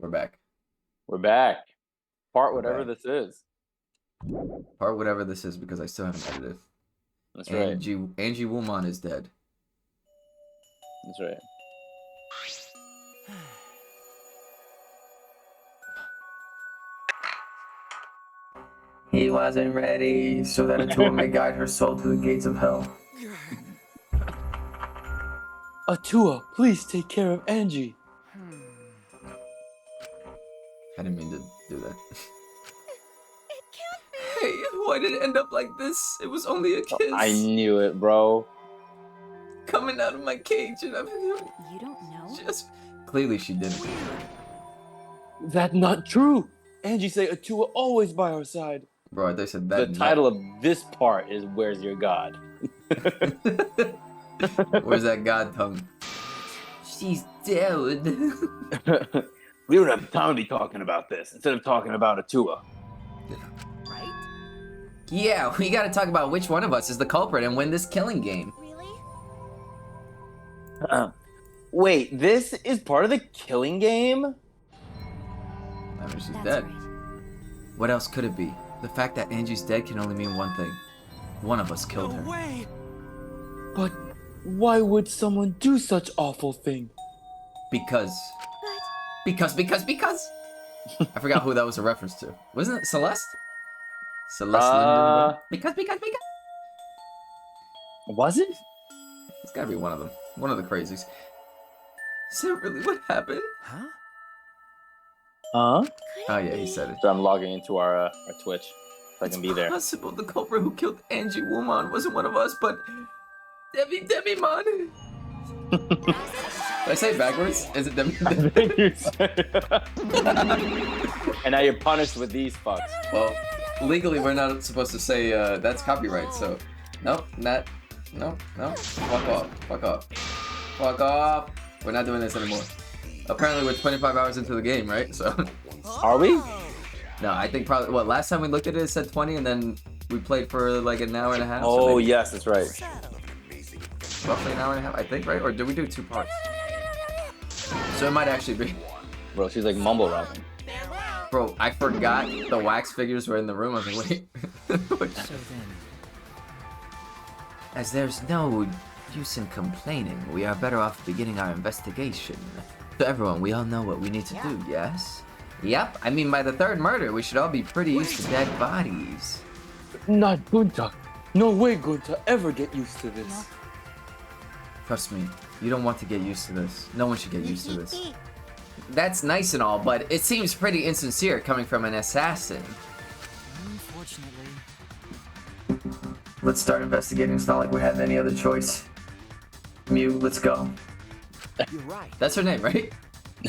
We're back. We're back. Part whatever this is. Part whatever this is because I still haven't edited. That's right. Angie Woolman is dead. That's right. He wasn't ready, so that a tool may guide her soul to the gates of hell. Atua, please take care of Angie. I didn't mean to do that. Hey, why did it end up like this? It was only a kiss. I knew it, bro. Coming out of my cage and I'm... You don't know? Just... Clearly she didn't. That's not true. Angie say Atua always by our side. Bro, they said that... The title of this part is Where's Your God? Where's that god tongue? She's dead. We don't have time to be talking about this instead of talking about Atua. Right? Yeah, we gotta talk about which one of us is the culprit and win this killing game. Really? Wait, this is part of the killing game? I mean, she's That's dead. right. What else could it be? The fact that Angie's dead can only mean one thing. One of us killed her. Way. But why would someone do such awful thing? Because. But Because. I forgot who that was a reference to. Wasn't it Celeste? Celeste Lindenberg? Because. Was it? It's gotta be one of them. One of the crazies. Is that really what happened? Huh? Oh yeah, he said it. So I'm logging into our Twitch so I can be there. Possible the culprit who killed Angie Woolman wasn't one of us, but Demi Man. Did I say it backwards? Is it Demi? And now you're punished with these fucks. Well, legally we're not supposed to say that's copyright, so nope, no. Fuck off. We're not doing this anymore. Apparently we're 25 hours into the game, right? So Are we? no, I think probably last time we looked at it said 20 and then we played for like an hour and a half. Oh so maybe yes, that's right. roughly an hour and a half, I think, right? Or did we do 2 parts? So it might actually be. Bro, she's like mumble rapping. Bro, I forgot the wax figures were in the room. I was like, wait. So then, As there's no use in complaining, we are better off beginning our investigation. So everyone, we all know what we need to do, yes? Yep, I mean by the 3rd murder, we should all be pretty used to dead bodies. Not Gunta. No way Gunta ever get used to this. Trust me, you don't want to get used to this. No one should get used to this. That's nice and all, but it seems pretty insincere coming from an assassin. unfortunately. Let's start investigating. It's not like we had any other choice. Mew, let's go. You're right. That's her name, right?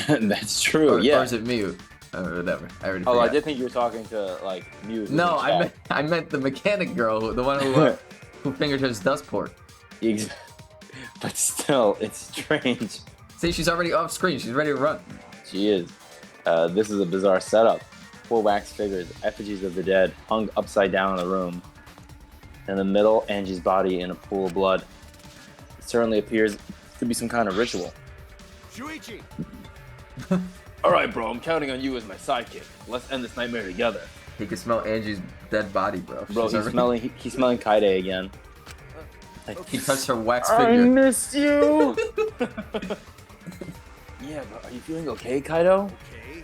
That's true, Or yeah. is it Mew? Or whatever. I already Oh, I forgot. did think you were talking to like Muse. No, I meant the mechanic girl, the one who fingered his dust port. But still, it's strange. See, she's already off screen. She's ready to run. She is. This is a bizarre setup. 4 wax figures, effigies of the dead, hung upside down in the room. In the middle, Angie's body in a pool of blood. It certainly appears to be some kind of ritual. Shuichi. All right, bro, I'm counting on you as my sidekick. Let's end this nightmare together. He can smell Angie's dead body, bro. Bro, She's he's already- smelling Kaide again. He touched her wax I figure. missed you. Yeah, bro, are you feeling okay, Kaido? Okay.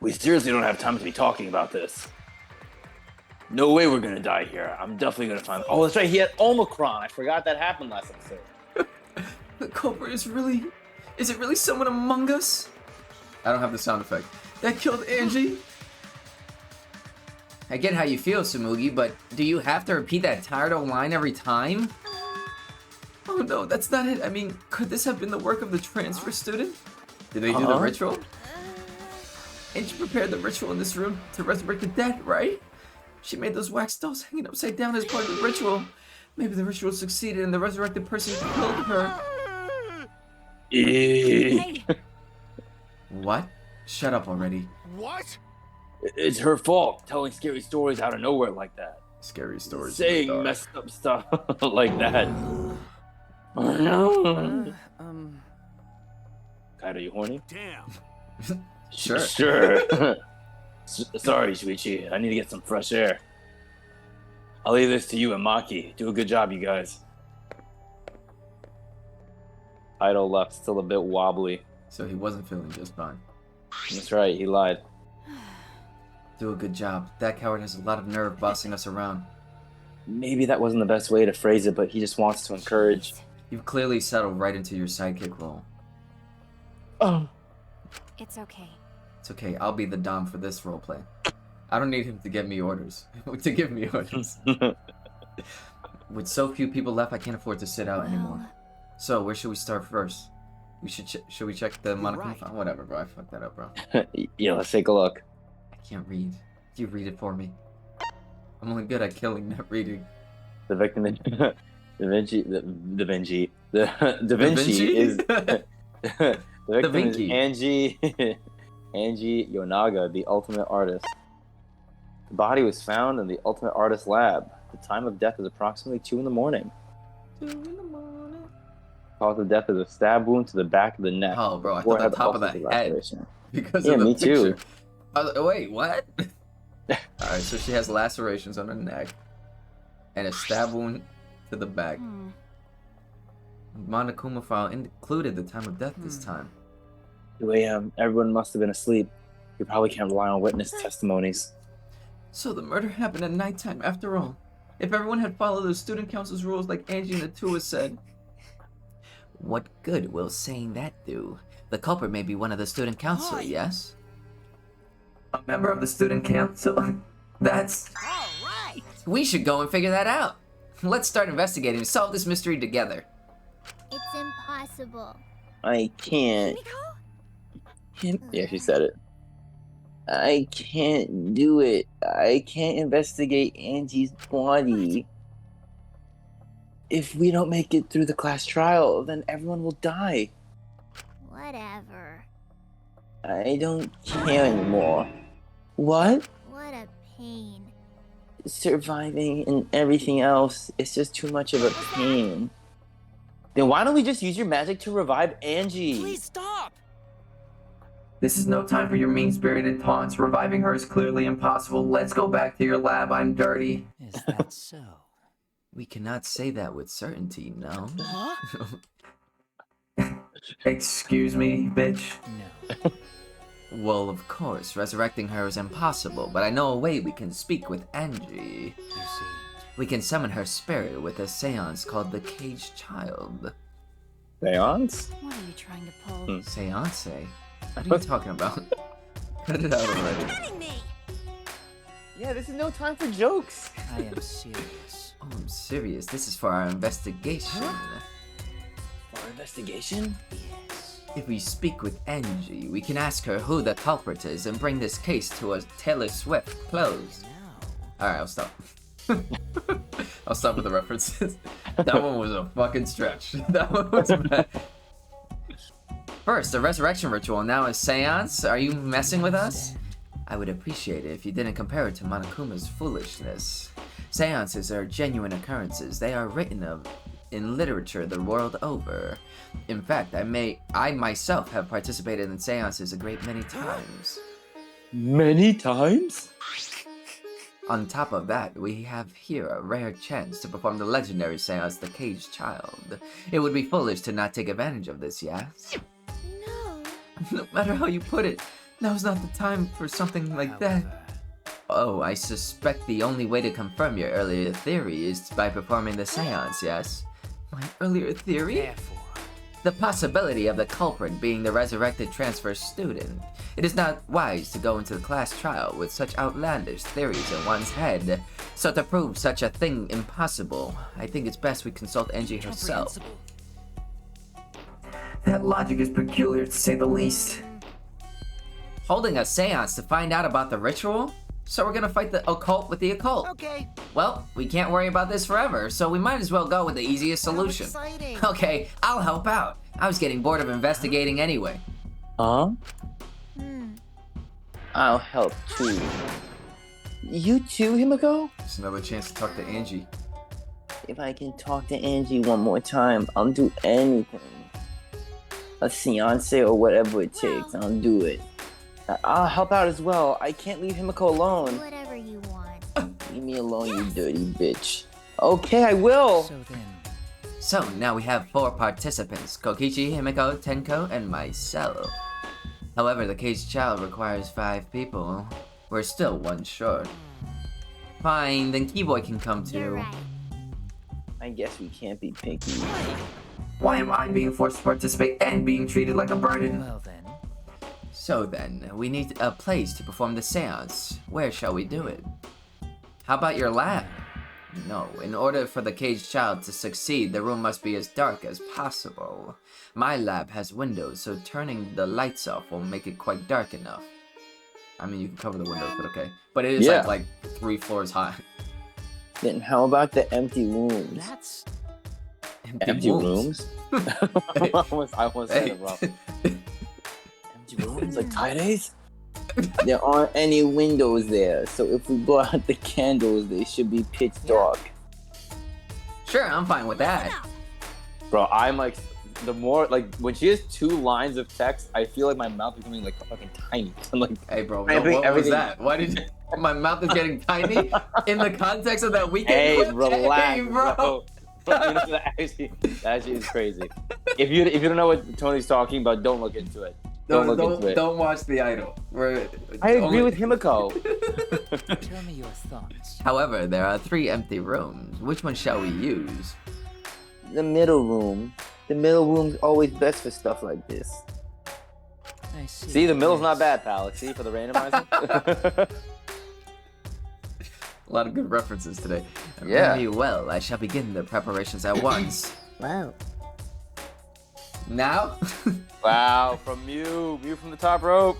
We seriously don't have time to be talking about this. No way we're gonna die here. I'm definitely gonna find. Oh, that's right. He had Omicron. I forgot that happened last episode. The culprit is really... Is it really someone among us? I don't have the sound effect. That killed Angie? I get how you feel, Samugi, but do you have to repeat that tired old line every time? Oh no, that's not it. I mean, could this have been the work of the transfer student? Did they do the ritual? Angie prepared the ritual in this room to resurrect the dead, right? She made those wax dolls hanging upside down as part of the ritual. Maybe the ritual succeeded and the resurrected person killed her. Hey, What? Shut up already. What? It's her fault telling scary stories out of nowhere like that. Scary stories. in the Saying dark. messed up stuff like that. Oh no. Um. Kaido, you horny? Damn. Sure. Sure. Sorry, Shuichi. I need to get some fresh air. I'll leave this to you and Maki. Do a good job, you guys. Idol left, still a bit wobbly. So he wasn't feeling just fine. That's right, he lied. Do a good job. That coward has a lot of nerve bossing us around. Maybe that wasn't the best way to phrase it, but he just wants to encourage. You've clearly settled right into your sidekick role. Oh. It's okay. It's okay, I'll be the Dom for this roleplay. I don't need him to get me orders. to give me orders. With so few people left, I can't afford to sit out anymore. So, where should we start first? We should we check the Monokuma right. file? Whatever, bro. I fucked that up, bro. Yeah, let's take a look. I can't read. Do you read it for me? I'm only good at killing, not reading. The victim is Da Vinci is the victim is Angie Yonaga, the ultimate artist. The body was found in the ultimate artist lab. The time of death is approximately 2 in the morning. 2 in the morning. Cause of death is a stab wound to the back of the neck. Oh, bro, I Or thought had the top of ulcer the head. laceration. Because Yeah, of the me picture. too. Wait, what? Alright, so she has lacerations on her neck. And a stab wound to the back. Monokuma file included the time of death this time. 2 a.m. Everyone must have been asleep. You probably can't rely on witness testimonies. So the murder happened at nighttime after all. If everyone had followed the student council's rules like Angie and Atua said. What good will saying that do? The culprit may be one of the student council, yes? A member of the student council? That's... Alright! We should go and figure that out. Let's start investigating and solve this mystery together. It's impossible. I can't. Yeah, she said it. I can't do it. I can't investigate Angie's body. If we don't make it through the class trial, then everyone will die. Whatever. I don't care anymore. What? What a pain. Surviving and everything else is just too much of a pain. Then why don't we just use your magic to revive Angie? Please stop! This is no time for your mean-spirited taunts. Reviving her is clearly impossible. Let's go back to your lab. I'm dirty. Is that so? We cannot say that with certainty, no? Huh? Excuse me, bitch? No. Well, of course, resurrecting her is impossible, but I know a way we can speak with Angie. You see. We can summon her spirit with a seance called the Caged Child. Seance? What are you trying to pull? Seance? What are you talking about? Cut it out already. Kidding me! Yeah, this is no time for jokes. I am serious. Oh, I'm serious. This is for our investigation. For investigation? Yes. If we speak with Angie, we can ask her who the culprit is and bring this case to a Taylor Swift close. No. Alright, I'll stop. I'll stop with the references. That one was a fucking stretch. That one was bad. First, a resurrection ritual, now a seance? Are you messing with us? I would appreciate it if you didn't compare it to Monokuma's foolishness. Seances are genuine occurrences. They are written of in literature the world over. In fact, I myself have participated in seances a great many times. Many times? On top of that, we have here a rare chance to perform the legendary seance, the Caged Child. It would be foolish to not take advantage of this, yes? No. No matter how you put it, now's not the time for something like that. However, Oh, I suspect the only way to confirm your earlier theory is by performing the seance, yes? My earlier theory? therefore, The possibility of the culprit being the resurrected transfer student. It is not wise to go into the class trial with such outlandish theories in one's head. So to prove such a thing impossible, I think it's best we consult Angie herself. comprehensible. That logic is peculiar, to say the least. Holding a seance to find out about the ritual? So we're gonna fight the occult with the occult. Okay. Well, we can't worry about this forever, so we might as well go with the easiest solution. How exciting. Okay, I'll help out. I was getting bored of investigating anyway. Huh? I'll help too. You too, Himiko? It's another chance to talk to Angie. If I can talk to Angie one more time, I'll do anything. A seance or whatever it takes, I'll do it. I'll help out as well. I can't leave Himiko alone. Whatever you want. Leave me alone, you dirty bitch. Okay, I will. So then, So now we have 4 participants, Kokichi, Himiko, Tenko, and myself. However, the caged child requires 5 people. We're still 1 short. Fine, then Keyboy can come You're too. right. I guess we can't be picky. Why am I being forced to participate and being treated like a burden? well then. So then, we need a place to perform the seance. Where shall we do it? How about your lab? No, in order for the caged child to succeed, the room must be as dark as possible. My lab has windows, so turning the lights off will make it quite dark enough. I mean, you can cover the windows, but okay. But it is Yeah. like 3 floors high. Then how about the empty rooms? That's Empty rooms? I almost said Hey. it wrong. Empty rooms? Like Taide's? There aren't any windows there, so if we blow out the candles, they should be pitch dark. Sure, I'm fine with that. Bro, I'm like, the more, like, when she has 2 lines of text, I feel like my mouth is becoming, like, fucking tiny. I'm like, Hey, bro, I what think was everything- that? Why did you... My mouth is getting tiny in the context of that weekend hey, clip? relax, Hey, bro. You know, that actually is crazy. If you don't know what Tony's talking about, don't look into it. Don't look into it. Don't watch The Idol. I agree with Himiko. tell me your thoughts. However, there are 3 empty rooms. Which one shall we use? The middle room. The middle room's always best for stuff like this. I see. See, the middle's not Yes. bad, pal. See, for the randomizer. A lot of good references today. Yeah. Very well, I shall begin the preparations at once. Whoa. Now? Wow, from Mew from the top rope.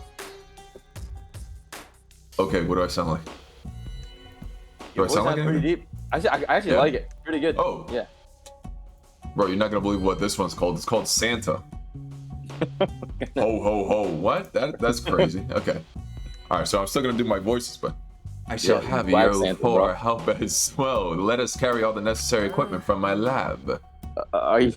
Okay, what do I sound like? Do I Your sound voice like sounds pretty anything? deep. I actually Yeah. like it. Pretty good. Oh. Yeah. Bro, you're not gonna believe what this one's called. It's called Santa. Ho ho ho! What? That's crazy. Okay. All right, so I'm still gonna do my voices, but I shall Yeah, have Black you Santa, for bro. help as well. Let us carry all the necessary equipment from my lab. Are you?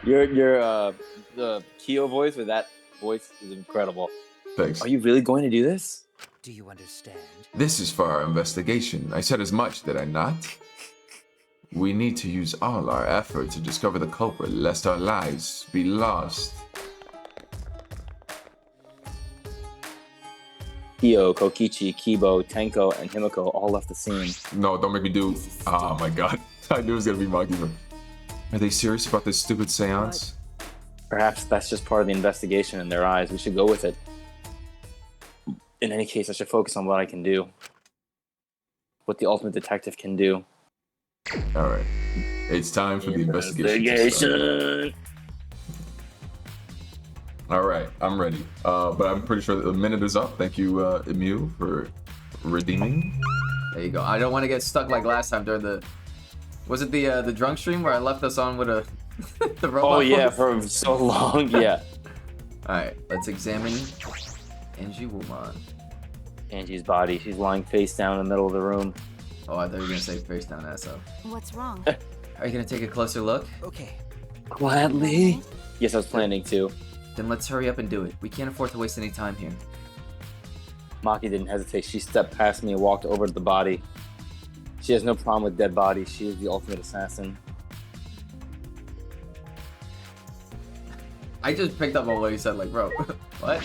The Kyo voice with that voice is incredible. Thanks. Are you really going to do this? Do you understand? This is for our investigation. I said as much, did I not? We need to use all our effort to discover the culprit, lest our lives be lost. Kyo, Kokichi, Kibo, Tenko, and Himiko all left the scene. No, don't make me do. Oh my god. I knew it was gonna be Monkey. Are they serious about this stupid seance? Perhaps that's just part of the investigation in their eyes. We should go with it. In any case, I should focus on what I can do. What the ultimate detective can do. Alright. It's time for the investigation. to start. Investigation. Alright, I'm ready. But I'm pretty sure the minute is up. Thank you, Emu, for redeeming. There you go. I don't want to get stuck like last time during the... Was it the drunk stream where I left us on with a... the robot Oh yeah, voice? for so long. Yeah. Alright, let's examine Angie Woman. Angie's body. She's lying face down in the middle of the room. Oh, I thought you were gonna say face down ass up. What's wrong? Are you gonna take a closer look? Okay. Gladly. Yes, I was planning to. Then let's hurry up and do it. We can't afford to waste any time here. Maki didn't hesitate. She stepped past me and walked over to the body. She has no problem with dead bodies. She is the ultimate assassin. I just picked up on what he said, like, bro, what?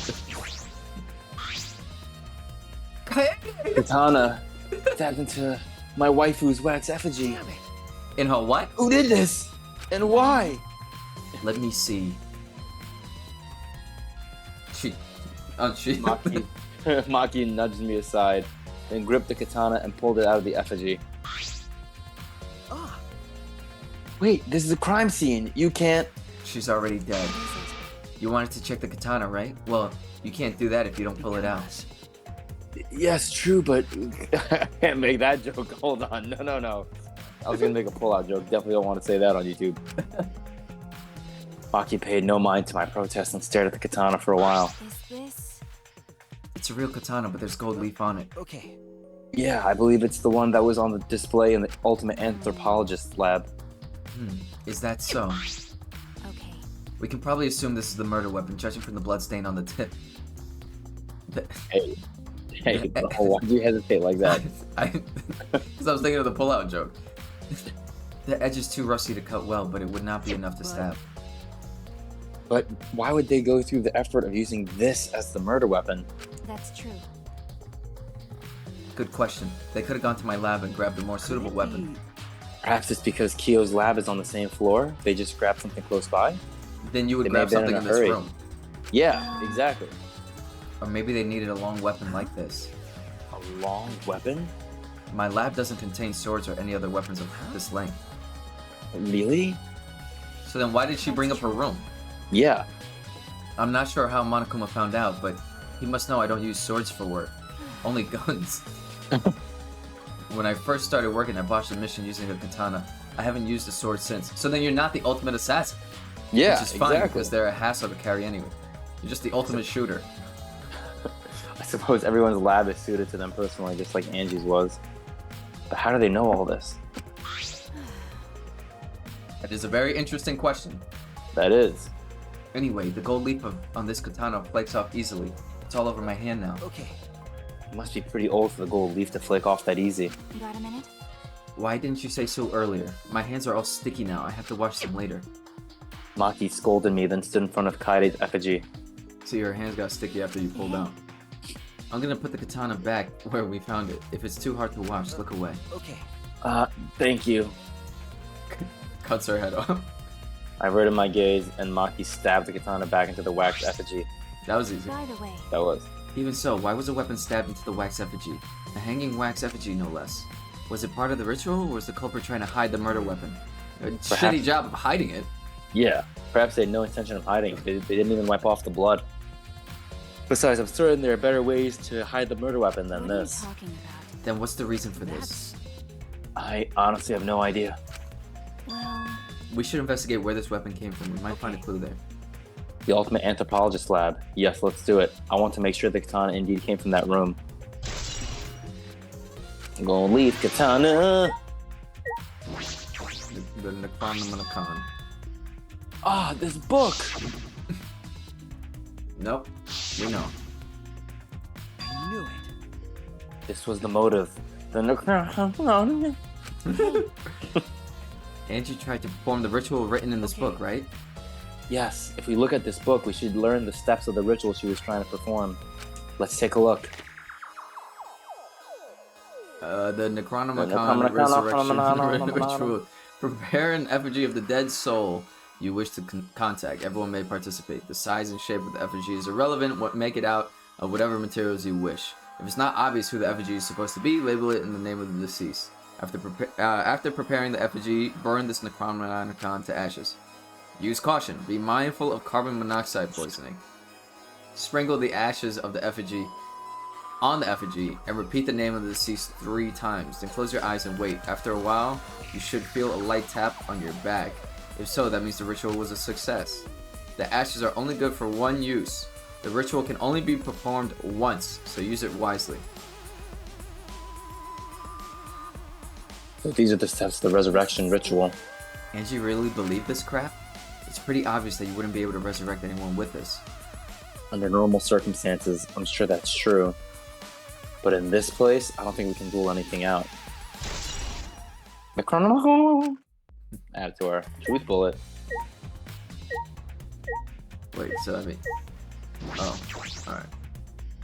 Katana stabbed into my waifu's wax effigy. In her what? Who did this? And why? Let me see. She... Maki, Maki nudged me aside, then gripped the katana and pulled it out of the effigy. Wait, this is a crime scene. You can't... She's already dead. You wanted to check the katana, right? Well, you can't do that if you don't pull it out. Yes, true, but I can't make that joke. Hold on. No. I was gonna make a pull-out joke. Definitely don't want to say that on YouTube. Maki paid no mind to my protest and stared at the katana for a while. Is this? It's a real katana, but there's gold leaf on it. Okay. Yeah, I believe it's the one that was on the display in the Ultimate Anthropologist lab. Is that so? Okay. We can probably assume this is the murder weapon, judging from the blood stain on the tip. Hey, bro, why do you hesitate like that? Because I was thinking of the pull-out joke. The edge is too rusty to cut well, but it would not be enough to stab. But why would they go through the effort of using this as the murder weapon? That's true. Good question. They could have gone to my lab and grabbed a more suitable weapon. Perhaps it's because Kyo's lab is on the same floor. They just grabbed something close by. Then you would They may grab have been something in in a this hurry. room. Yeah, exactly. Or maybe they needed a long weapon like this. A long weapon? My lab doesn't contain swords or any other weapons of this length. Really? So then why did she bring up her room? Yeah. I'm not sure how Monokuma found out, but he must know I don't use swords for work. Only guns. When I first started working, I botched a mission using a katana. I haven't used a sword since. So then you're not the ultimate assassin. Yeah, Which is fine exactly. because they're a hassle to carry anyway. You're just the ultimate shooter. I suppose everyone's lab is suited to them personally, just like Angie's was. But how do they know all this? That is a very interesting question. That is. Anyway, the gold leaf on this katana flakes off easily. It's all over my hand now. Okay. It must be pretty old for the gold leaf to flake off that easy. Got a minute? Why didn't you say so earlier? My hands are all sticky now. I have to wash them later. Maki scolded me, then stood in front of Kaide's effigy. So your hands got sticky after you pulled out. I'm gonna put the katana back where we found it. If it's too hard to wash, look away. Okay. Thank you. Cuts her head off. I averted my gaze, and Maki stabbed the katana back into the wax effigy. That was easy. By the way, That was. Even so, why was a weapon stabbed into the wax effigy? A hanging wax effigy, no less. Was it part of the ritual, or was the culprit trying to hide the murder weapon? A shitty job of hiding it. Yeah, perhaps they had no intention of hiding. They didn't even wipe off the blood. Besides, I'm certain there are better ways to hide the murder weapon than what are you this. talking about? Then what's the reason for this? I honestly have no idea. Well, We should investigate where this weapon came from. We might find a clue there. The ultimate anthropologist lab. Yes, let's do it. I want to make sure the katana indeed came from that room. I'm gonna leave katana. The Necronomicon. Ah, this book. Nope. We know. I knew it. This was the motive. The Angie tried to perform the ritual written in this book, right? Yes, if we look at this book, we should learn the steps of the ritual she was trying to perform. Let's take a look. The Necronomicon Necronomicon. ritual. Prepare an effigy of the dead soul you wish to contact. Everyone may participate. The size and shape of the effigy is irrelevant. Make it out of whatever materials you wish. If it's not obvious who the effigy is supposed to be, label it in the name of the deceased. After preparing the effigy, burn this Necronomicon to ashes. Use caution. Be mindful of carbon monoxide poisoning. Sprinkle the ashes of the effigy on the effigy and repeat the name of the deceased 3 times. Then close your eyes and wait. After a while, you should feel a light tap on your back. If so, that means the ritual was a success. The ashes are only good for 1 use. The ritual can only be performed once, so use it wisely. So these are the steps of the resurrection ritual. Angie really believed this crap? It's pretty obvious that you wouldn't be able to resurrect anyone with this. Under normal circumstances, I'm sure that's true. But in this place, I don't think we can rule anything out. Necronomicon. Add to our truth bullet. Wait, so I mean... Oh, alright.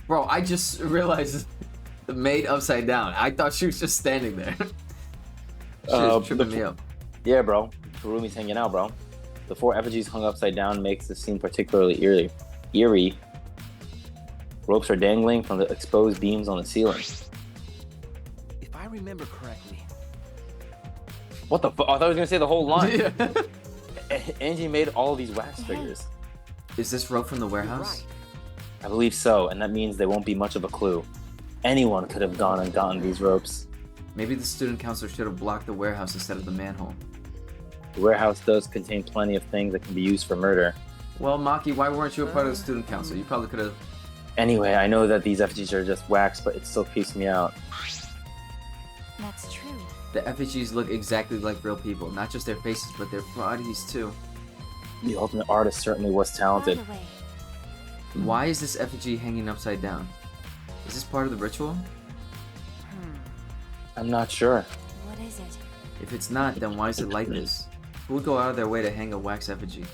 Bro, I just realized the maid upside down. I thought she was just standing there. She was tripping me up. Yeah, bro. Furumi's hanging out, bro. The 4 effigies hung upside down makes the scene particularly eerie. Ropes are dangling from the exposed beams on the ceiling. If I remember correctly, What the fuck? I thought I was gonna say the whole line. Yeah. Angie made all of these wax figures. Is this rope from the you're warehouse? right. I believe so, and that means there won't be much of a clue. Anyone could have gone and gotten these ropes. Maybe the student council should have blocked the warehouse instead of the manhole. The warehouse does contain plenty of things that can be used for murder. Well, Maki, why weren't you a part of the student council? You probably could have... Anyway, I know that these effigies are just wax, but it still creeps me out. that's true. The effigies look exactly like real people. Not just their faces, but their bodies, too. The ultimate artist certainly was By talented. the way, Why is this effigy hanging upside down? Is this part of the ritual? I'm not sure. What is it? If it's not, then why is it like this? Who would go out of their way to hang a wax effigy?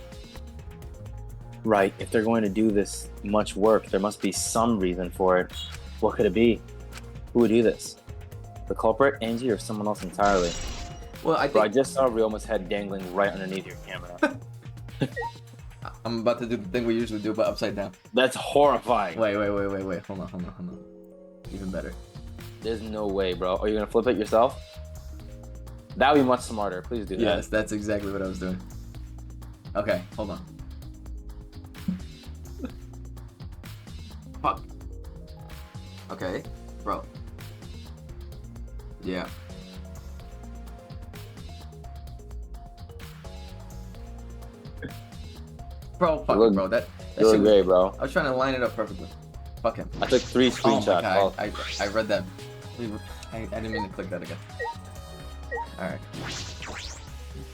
Right, if they're going to do this much work, there must be some reason for it. What could it be? Who would do this? The culprit, Angie, or someone else entirely? Well, I Bro, I think just saw Ryoma's head dangling right underneath your camera. I'm about to do the thing we usually do, but upside down. That's horrifying. Wait. Hold on. Even better. There's no way, bro. Are you gonna flip it yourself? That would be much smarter. Please do that. Yes, that's exactly what I was doing. Okay, hold on. Fuck. Okay, bro. Yeah. Bro, fuck, look- bro. That You look shit was, great, bro. I was trying to line it up perfectly. Fuck him. I took 3 Oh my screenshots. god, Oh, I read that. I didn't mean to click that again. Alright.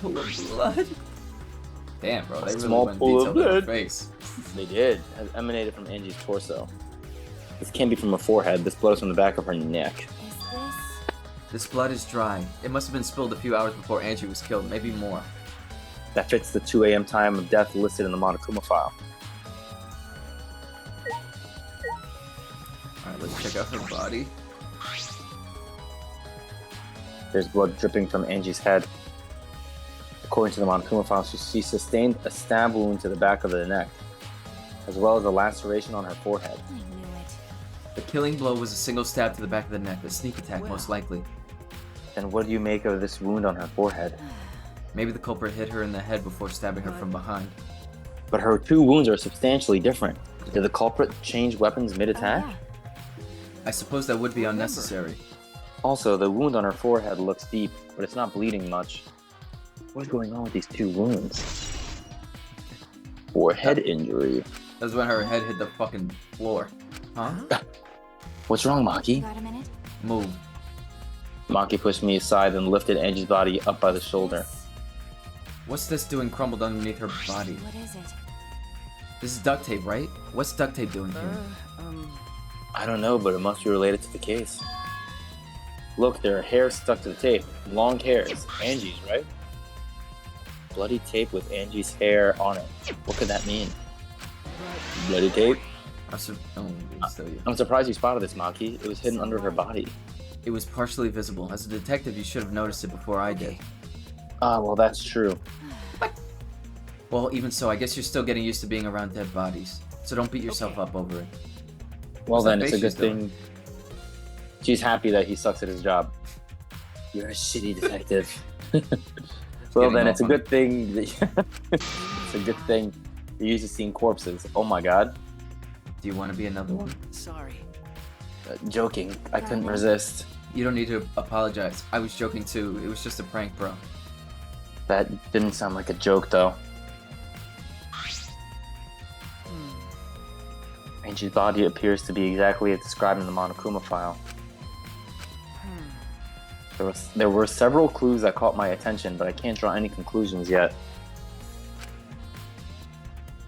Pool of blood? Damn, bro, they really Small went pool of detailed in her blood. face. they did. It emanated from Angie's torso. This can't be from her forehead. This blood is from the back of her neck. Is this? This blood is dry. It must have been spilled a few hours before Angie was killed, maybe more. That fits the 2 a.m. time of death listed in the Monokuma file. Alright, let's check out her body. There's blood dripping from Angie's head. According to the Monokuma file, she sustained a stab wound to the back of the neck, as well as a laceration on her forehead. I knew it. The killing blow was a single stab to the back of the neck, a sneak attack Well. most likely. Then what do you make of this wound on her forehead? Maybe the culprit hit her in the head before stabbing her from behind. But her 2 wounds are substantially different. Did the culprit change weapons mid-attack? Oh, yeah. I suppose that would be unnecessary. Also, the wound on her forehead looks deep, but it's not bleeding much. What's going on with these 2 wounds? Forehead injury. That was when her head hit the fucking floor. Huh? What's wrong, Maki? Got a minute? Move. Maki pushed me aside and lifted Angie's body up by the shoulder. What's this doing crumbled underneath her body? What is it? This is duct tape, right? What's duct tape doing here? I don't know, but it must be related to the case. Look, there are hairs stuck to the tape. Long hairs. Angie's, right? Bloody tape with Angie's hair on it. What could that mean? Bloody tape? I'm surprised you spotted this, Maki. It was hidden under her body. It was partially visible. As a detective, you should have noticed it before I did. Ah, well, that's true. Well, even so, I guess you're still getting used to being around dead bodies. So don't beat yourself up over it. Well, What's that then it's a face good she's doing? thing. She's happy that he sucks at his job. You're a shitty detective. Well, Getting then all it's a funny. good thing. It's a good thing you're used to seeing corpses. Oh my god. Do you want to be another one? Sorry. Joking. I couldn't resist. You don't need to apologize. I was joking too. It was just a prank, bro. That didn't sound like a joke, though. Angie's body appears to be exactly as described in the Monokuma file. There were several clues that caught my attention, but I can't draw any conclusions yet.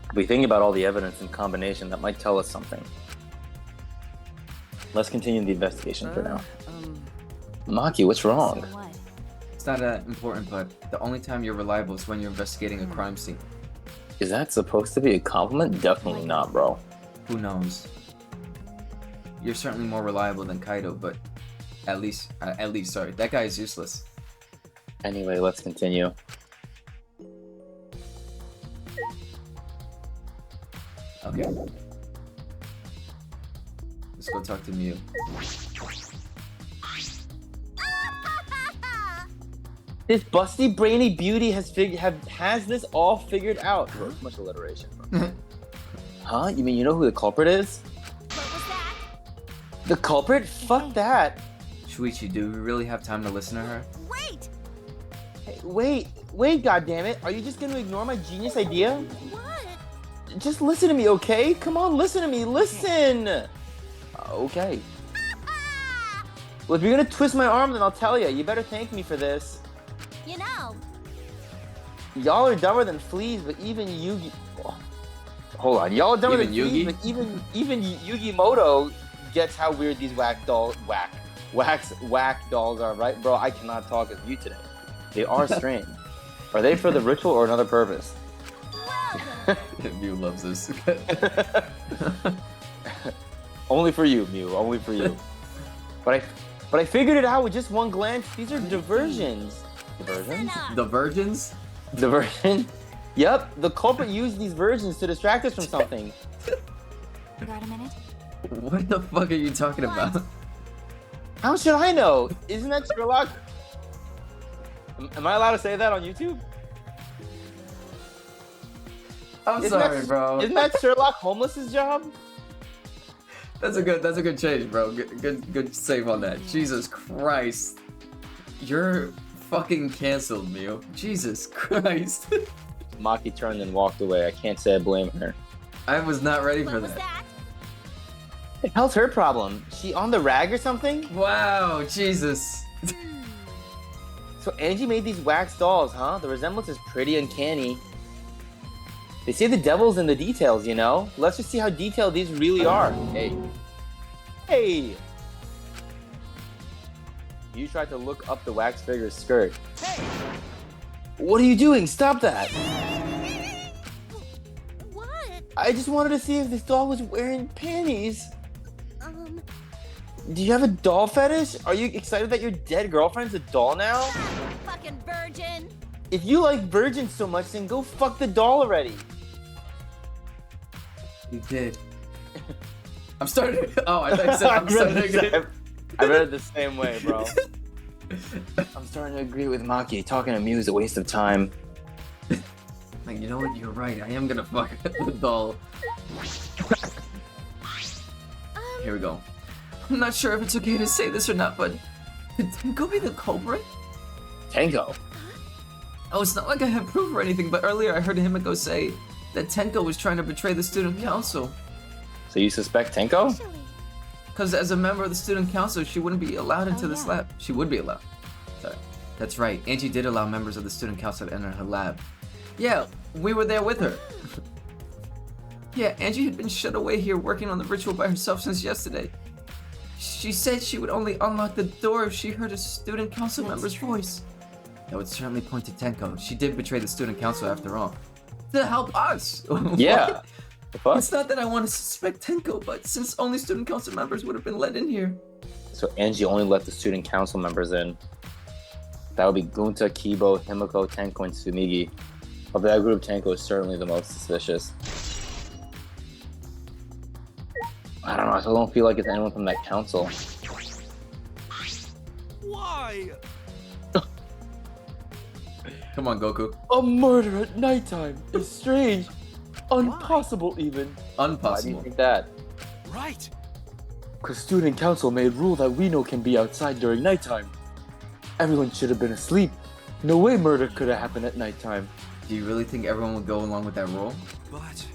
If we think about all the evidence in combination, that might tell us something. Let's continue the investigation for now. Maki, what's wrong? So what? It's not that important, but the only time you're reliable is when you're investigating a crime scene. Is that supposed to be a compliment? Definitely not, bro. Who knows? You're certainly more reliable than Kaido, but at least, sorry, that guy is useless. Anyway, let's continue. Okay. Let's go talk to Mew. This busty brainy beauty has this all figured out. Bro, too much alliteration. Bro. Huh? You mean you know who the culprit is? What was that? The culprit? Fuck that. Shuichi, do we really have time to listen to her? Wait! Hey, wait, goddammit. Are you just gonna ignore my genius idea? What? Just listen to me, okay? Come on, listen to me. Listen. Okay. Well, if you're gonna twist my arm, then I'll tell you. You better thank me for this. You know, Y'all are dumber than fleas, but even you... Hold on, y'all are done with Even the Yugi? but even Yugi gets how weird these whack dolls are, right, bro? I cannot talk as you today. They are strange. Are they for the ritual or another purpose? Mew loves this. Only for you, Mew. Only for you. But I figured it out with just one glance. These are diversions. Diversions? The virgins? Diversion? Yep. The culprit used these virgins to distract us from something. You got a minute? What the fuck are you talking about? How should I know? Isn't that Sherlock? Am I allowed to say that on YouTube? I'm sorry, bro. Isn't that Sherlock Holmes's job? That's a good change, bro. Good save on that. Jesus Christ. You're fucking canceled, Mew. Jesus Christ. Maki turned and walked away. I can't say I blame her. I was not ready for What was that. that? The hell's her problem? She on the rag or something? Wow, Jesus. So Angie made these wax dolls, huh? The resemblance is pretty uncanny. They say the devil's in the details, you know? Let's just see how detailed these really are. Hey. Hey! You tried to look up the wax figure's skirt. Hey! What are you doing? Stop that! What? I just wanted to see if this doll was wearing panties. Um, Do you have a doll fetish? Are you excited that your dead girlfriend's a doll now? fucking virgin. If you like virgins so much, then go fuck the doll already. You did. I'm starting to... Oh, I thought you said I'm starting to agree. I read it the same way, bro. I'm starting to agree with Maki. Talking to Mew is a waste of time. Like, you know what? You're right. I am gonna fuck the doll. Here we go. I'm not sure if it's okay to say this or not, but could Tenko be the culprit? Tenko? Oh, it's not like I have proof or anything, but earlier I heard Himiko say that Tenko was trying to betray the student council. So you suspect Tenko? Actually, Because as a member of the student council, she wouldn't be allowed into Oh, this yeah. lab. She would be allowed. Sorry. That's right. Angie did allow members of the student council to enter her lab. Yeah, we were there with her. Yeah, Angie had been shut away here working on the ritual by herself since yesterday. She said she would only unlock the door if she heard a student council member's voice. That would certainly point to Tenko. She did betray the student council after all. To help us! Yeah. What? The fuck? It's not that I want to suspect Tenko, but since only student council members would have been let in here. So Angie only let the student council members in. That would be Gunta, Kibo, Himiko, Tenko, and Sumigi. Of that group, Tenko is certainly the most suspicious. I don't know, I still don't feel like it's anyone from that council. Why? Come on, Goku. A murder at nighttime is strange. Impossible even. Why do you Unpossible. think that? Right. Because student council made rule that we know can be outside during nighttime. Everyone should have been asleep. No way murder could have happened at nighttime. Do you really think everyone would go along with that rule? But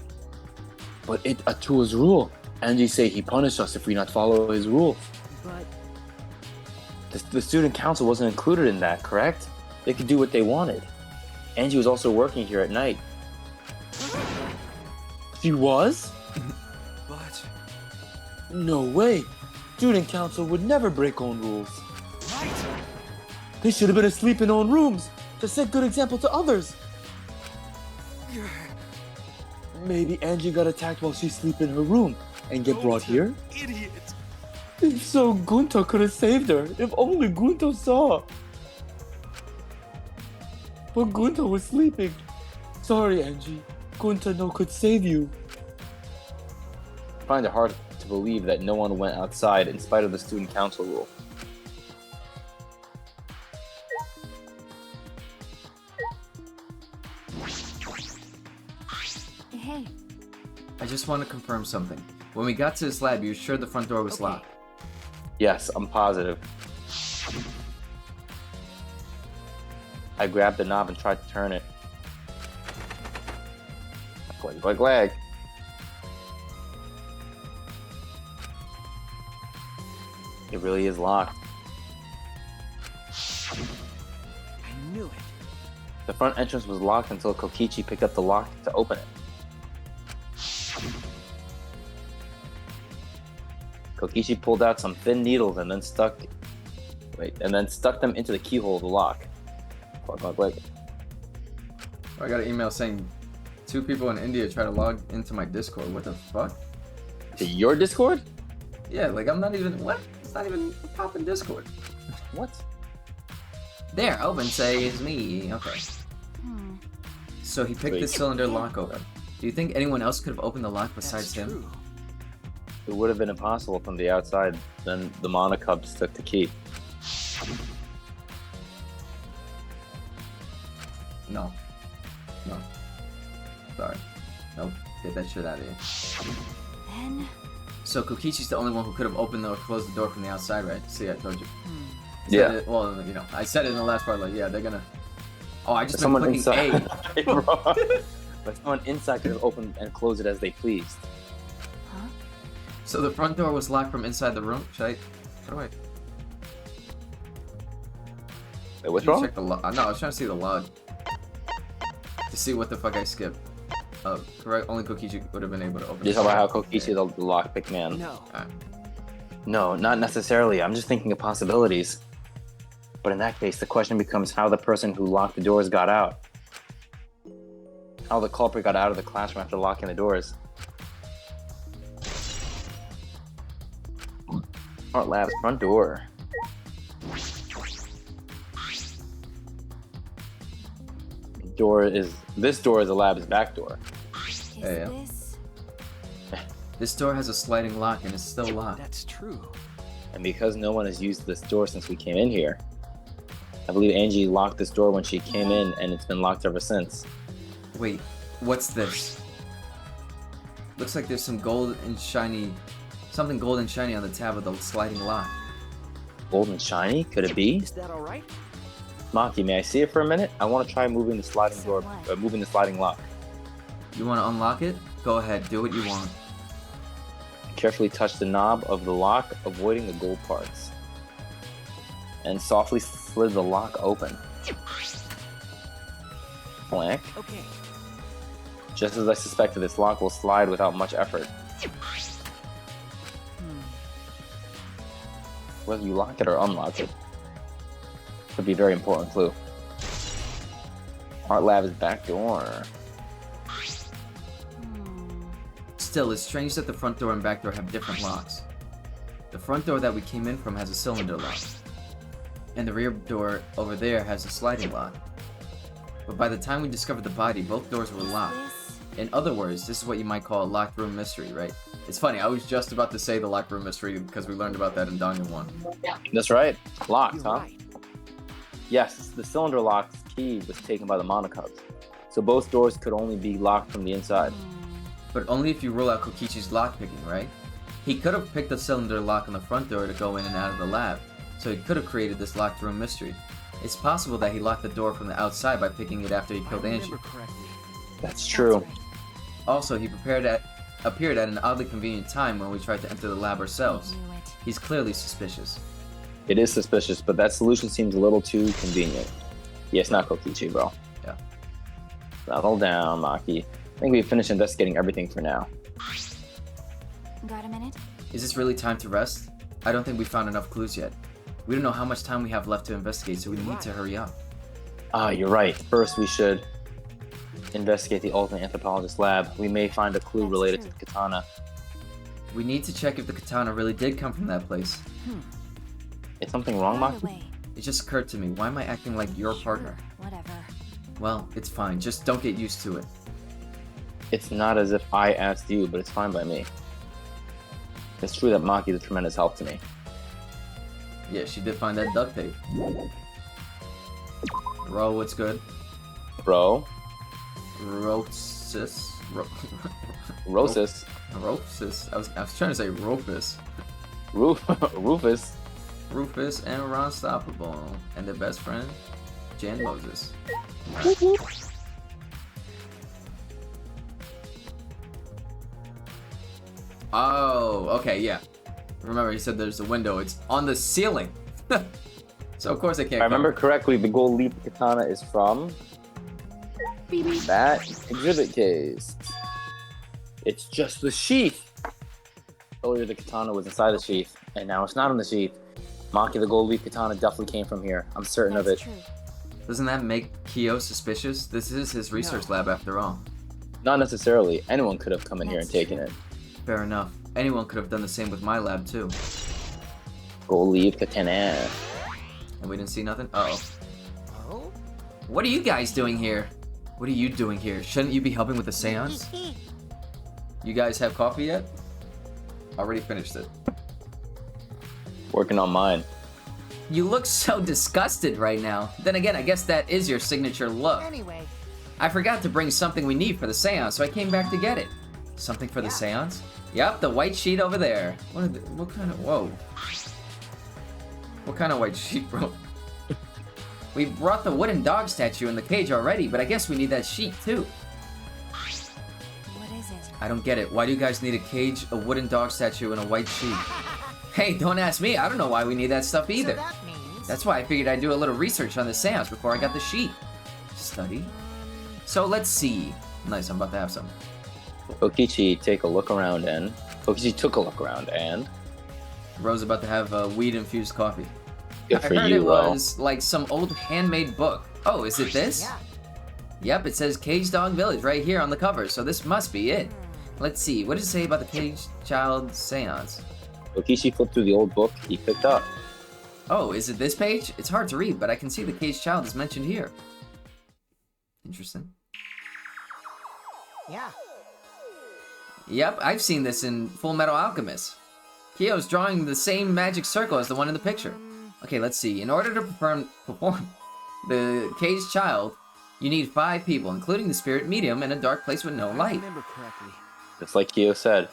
But it's Atua's rule. Angie say he punished us if we not follow his rule. but The student council wasn't included in that, correct? They could do what they wanted. Angie was also working here at night. She was? but No way. Student council would never break own rules. right. They should have been asleep in own rooms to set good example to others. Maybe Angie got attacked while she sleep in her room and get brought here? Idiot. If so, Gunta could have saved her. If only Gunta saw. But Gunta was sleeping. Sorry, Angie. Gunta no could save you. I find it hard to believe that no one went outside in spite of the student council rule. Hey, I just want to confirm something. When we got to this lab, you were sure the front door was Okay. locked? Yes, I'm positive. I grabbed the knob and tried to turn it. Lag. It really is locked. I knew it. The front entrance was locked until Kokichi picked up the lock to open it. Kokichi pulled out some thin needles and then stuck them into the keyhole of the lock. Click. I got an email saying 2 people in India try to log into my Discord. What the fuck? To your Discord? Yeah, like I'm not even what? It's not even popping Discord. What? There, open say it's me. Okay. So he picked the cylinder lock open. Do you think anyone else could have opened the lock besides That's him? true. It would have been impossible from the outside. Then the Monocubs took the key. No. Sorry. Nope. Get that shit out of here. Then So Kokichi's the only one who could have opened or closed the door from the outside, right? See, I told you. Yeah. Said it- well, you know, I said it in the last part, like, yeah, they're gonna... Oh, I just been Someone clicking inside. A. But someone inside could have opened and closed it as they pleased. So the front door was locked from inside the room? Should I... How do I... Wait, what's Did you wrong? check the log? No, I was trying to see the log. To see what the fuck I skipped. Correct, only Kokichi would have been able to open You're it. talking about how Kokichi is the lockpick man. No. No, not necessarily. I'm just thinking of possibilities. But in that case, the question becomes how the person who locked the doors got out. How the culprit got out of the classroom after locking the doors. Art Lab's front door. This door is the lab's back door. is Yeah. this? This door has a sliding lock and it's still locked. That's true. And because no one has used this door since we came in here, I believe Angie locked this door when she came in and it's been locked ever since. Wait, what's this? Looks like there's some gold and shiny... Something gold and shiny on the tab of the sliding lock. Gold and shiny? Could it be? Is that all right? Maki, may I see it for a minute? I want to try moving the sliding So door, what? moving the sliding lock. You want to unlock it? Go ahead, do what you want. Carefully touch the knob of the lock, avoiding the gold parts. And softly slid the lock open. Blank. Okay. Just as I suspected, this lock will slide without much effort. Whether you lock it or unlock it could be a very important clue. Art Lab's back door. Still, it's strange that the front door and back door have different locks. The front door that we came in from has a cylinder lock. And the rear door over there has a sliding lock. But by the time we discovered the body, both doors were locked. In other words, this is what you might call a locked room mystery, right? It's funny, I was just about to say the locked room mystery because we learned about that in Danganronpa 1. That's right. Locked, You're huh? right. Yes, the cylinder lock's key was taken by the Monocubs. So both doors could only be locked from the inside. But only if you rule out Kokichi's lockpicking, right? He could have picked the cylinder lock on the front door to go in and out of the lab, so he could have created this locked room mystery. It's possible that he locked the door from the outside by picking it after he I killed Angie. remember correctly. That's true. Also, he appeared at an oddly convenient time when we tried to enter the lab ourselves. Knew it. He's clearly suspicious. It is suspicious, but that solution seems a little too convenient. Yeah, it's not Kokichi, bro. Yeah. Settle down, Maki. I think we've finished investigating everything for now. Got a minute? Is this really time to rest? I don't think we found enough clues yet. We don't know how much time we have left to investigate, so we need to hurry up. Ah, you're right. First, we should investigate the ultimate anthropologist lab. We may find a clue That's related true. to the katana. We need to check if the katana really did come from that place. Is something wrong, By the Maki? way, It just occurred to me, why am I acting like your partner? sure, whatever. Well, it's fine, just don't get used to it. It's not as if I asked you, but it's fine by me. It's true that Maki is a tremendous help to me. Yeah, she did find that duct tape. Ro, what's good? Bro, Rosis? Rosis, Rosis? I was trying to say Rufus. Rufus. Rufus and Ron Stoppable. And their best friend, Jan Moses. Oh, okay, yeah. Remember, he said there's a window. It's on the ceiling. So, of course, I can't If I remember cover. correctly, the gold leaf katana is from that exhibit case. It's just the sheath. Earlier, the katana was inside the sheath, and now it's not in the sheath. Maki, the gold leaf katana, definitely came from here. I'm certain of it. True. Doesn't that make Kyo suspicious? This is his research lab after all. Not necessarily. Anyone could have come in here and taken it. Fair enough. Anyone could have done the same with my lab too. Gold leaf katana. And we didn't see nothing? Uh-oh. Oh? What are you guys doing here? What are you doing here? Shouldn't you be helping with the seance? You guys have coffee yet? Already finished it. Working on mine. You look so disgusted right now. Then again, I guess that is your signature look. Anyway. I forgot to bring something we need for the seance, so I came back to get it. Something for the seance? Yep, the white sheet over there. What kind of, whoa. What kind of white sheet, bro? We brought the wooden dog statue in the cage already, but I guess we need that sheet too. What is it? I don't get it. Why do you guys need a cage, a wooden dog statue, and a white sheet? Hey, don't ask me. I don't know why we need that stuff either. So that means... That's why I figured I'd do a little research on the seance before I got the sheet. Study? So let's see. Nice, I'm about to have some. Okichi, take a look around and... Okichi took a look around and... Rose about to have weed-infused coffee. Good I for heard you, it Ro. was like some old handmade book. Oh, is it this? Yeah. Yep, it says Cage Dog Village right here on the cover, so this must be it. Let's see, what does it say about the Cage Child Seance? Okichi flipped through the old book he picked up. Oh, is it this page? It's hard to read, but I can see the Cage Child is mentioned here. Interesting. Yeah. Yep, I've seen this in Full Metal Alchemist. Kyo's drawing the same magic circle as the one in the picture. Okay, let's see. In order to perform the Cage Child, you need 5 people, including the spirit medium, in a dark place with no If I light. remember correctly. Just like Kyo said.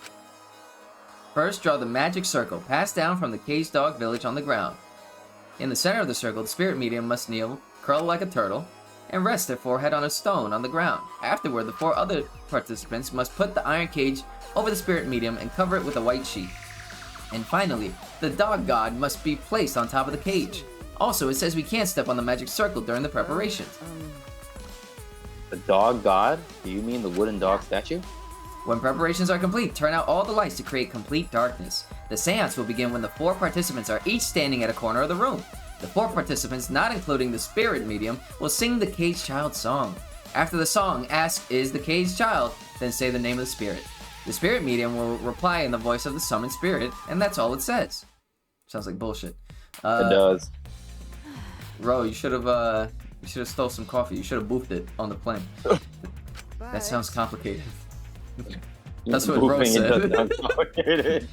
First, draw the magic circle, passed down from the Cage Dog Village on the ground. In the center of the circle, the spirit medium must kneel, curl like a turtle, and rest their forehead on a stone on the ground. Afterward, the 4 other participants must put the iron cage over the spirit medium and cover it with a white sheet. And finally, the dog god must be placed on top of the cage. Also, it says we can't step on the magic circle during the preparations. The dog god? Do you mean the wooden dog statue? When preparations are complete, turn out all the lights to create complete darkness. The seance will begin when the 4 participants are each standing at a corner of the room. The 4 participants, not including the spirit medium, will sing the Cage Child song. After the song, ask, "Is the Cage Child?" Then say the name of the spirit. The spirit medium will reply in the voice of the summoned spirit, and that's all it says. Sounds like bullshit. It does. Ro, you should have stole some coffee. You should have boofed it on the plane. That sounds complicated. That's what Ro Boofing it said. does sound complicated.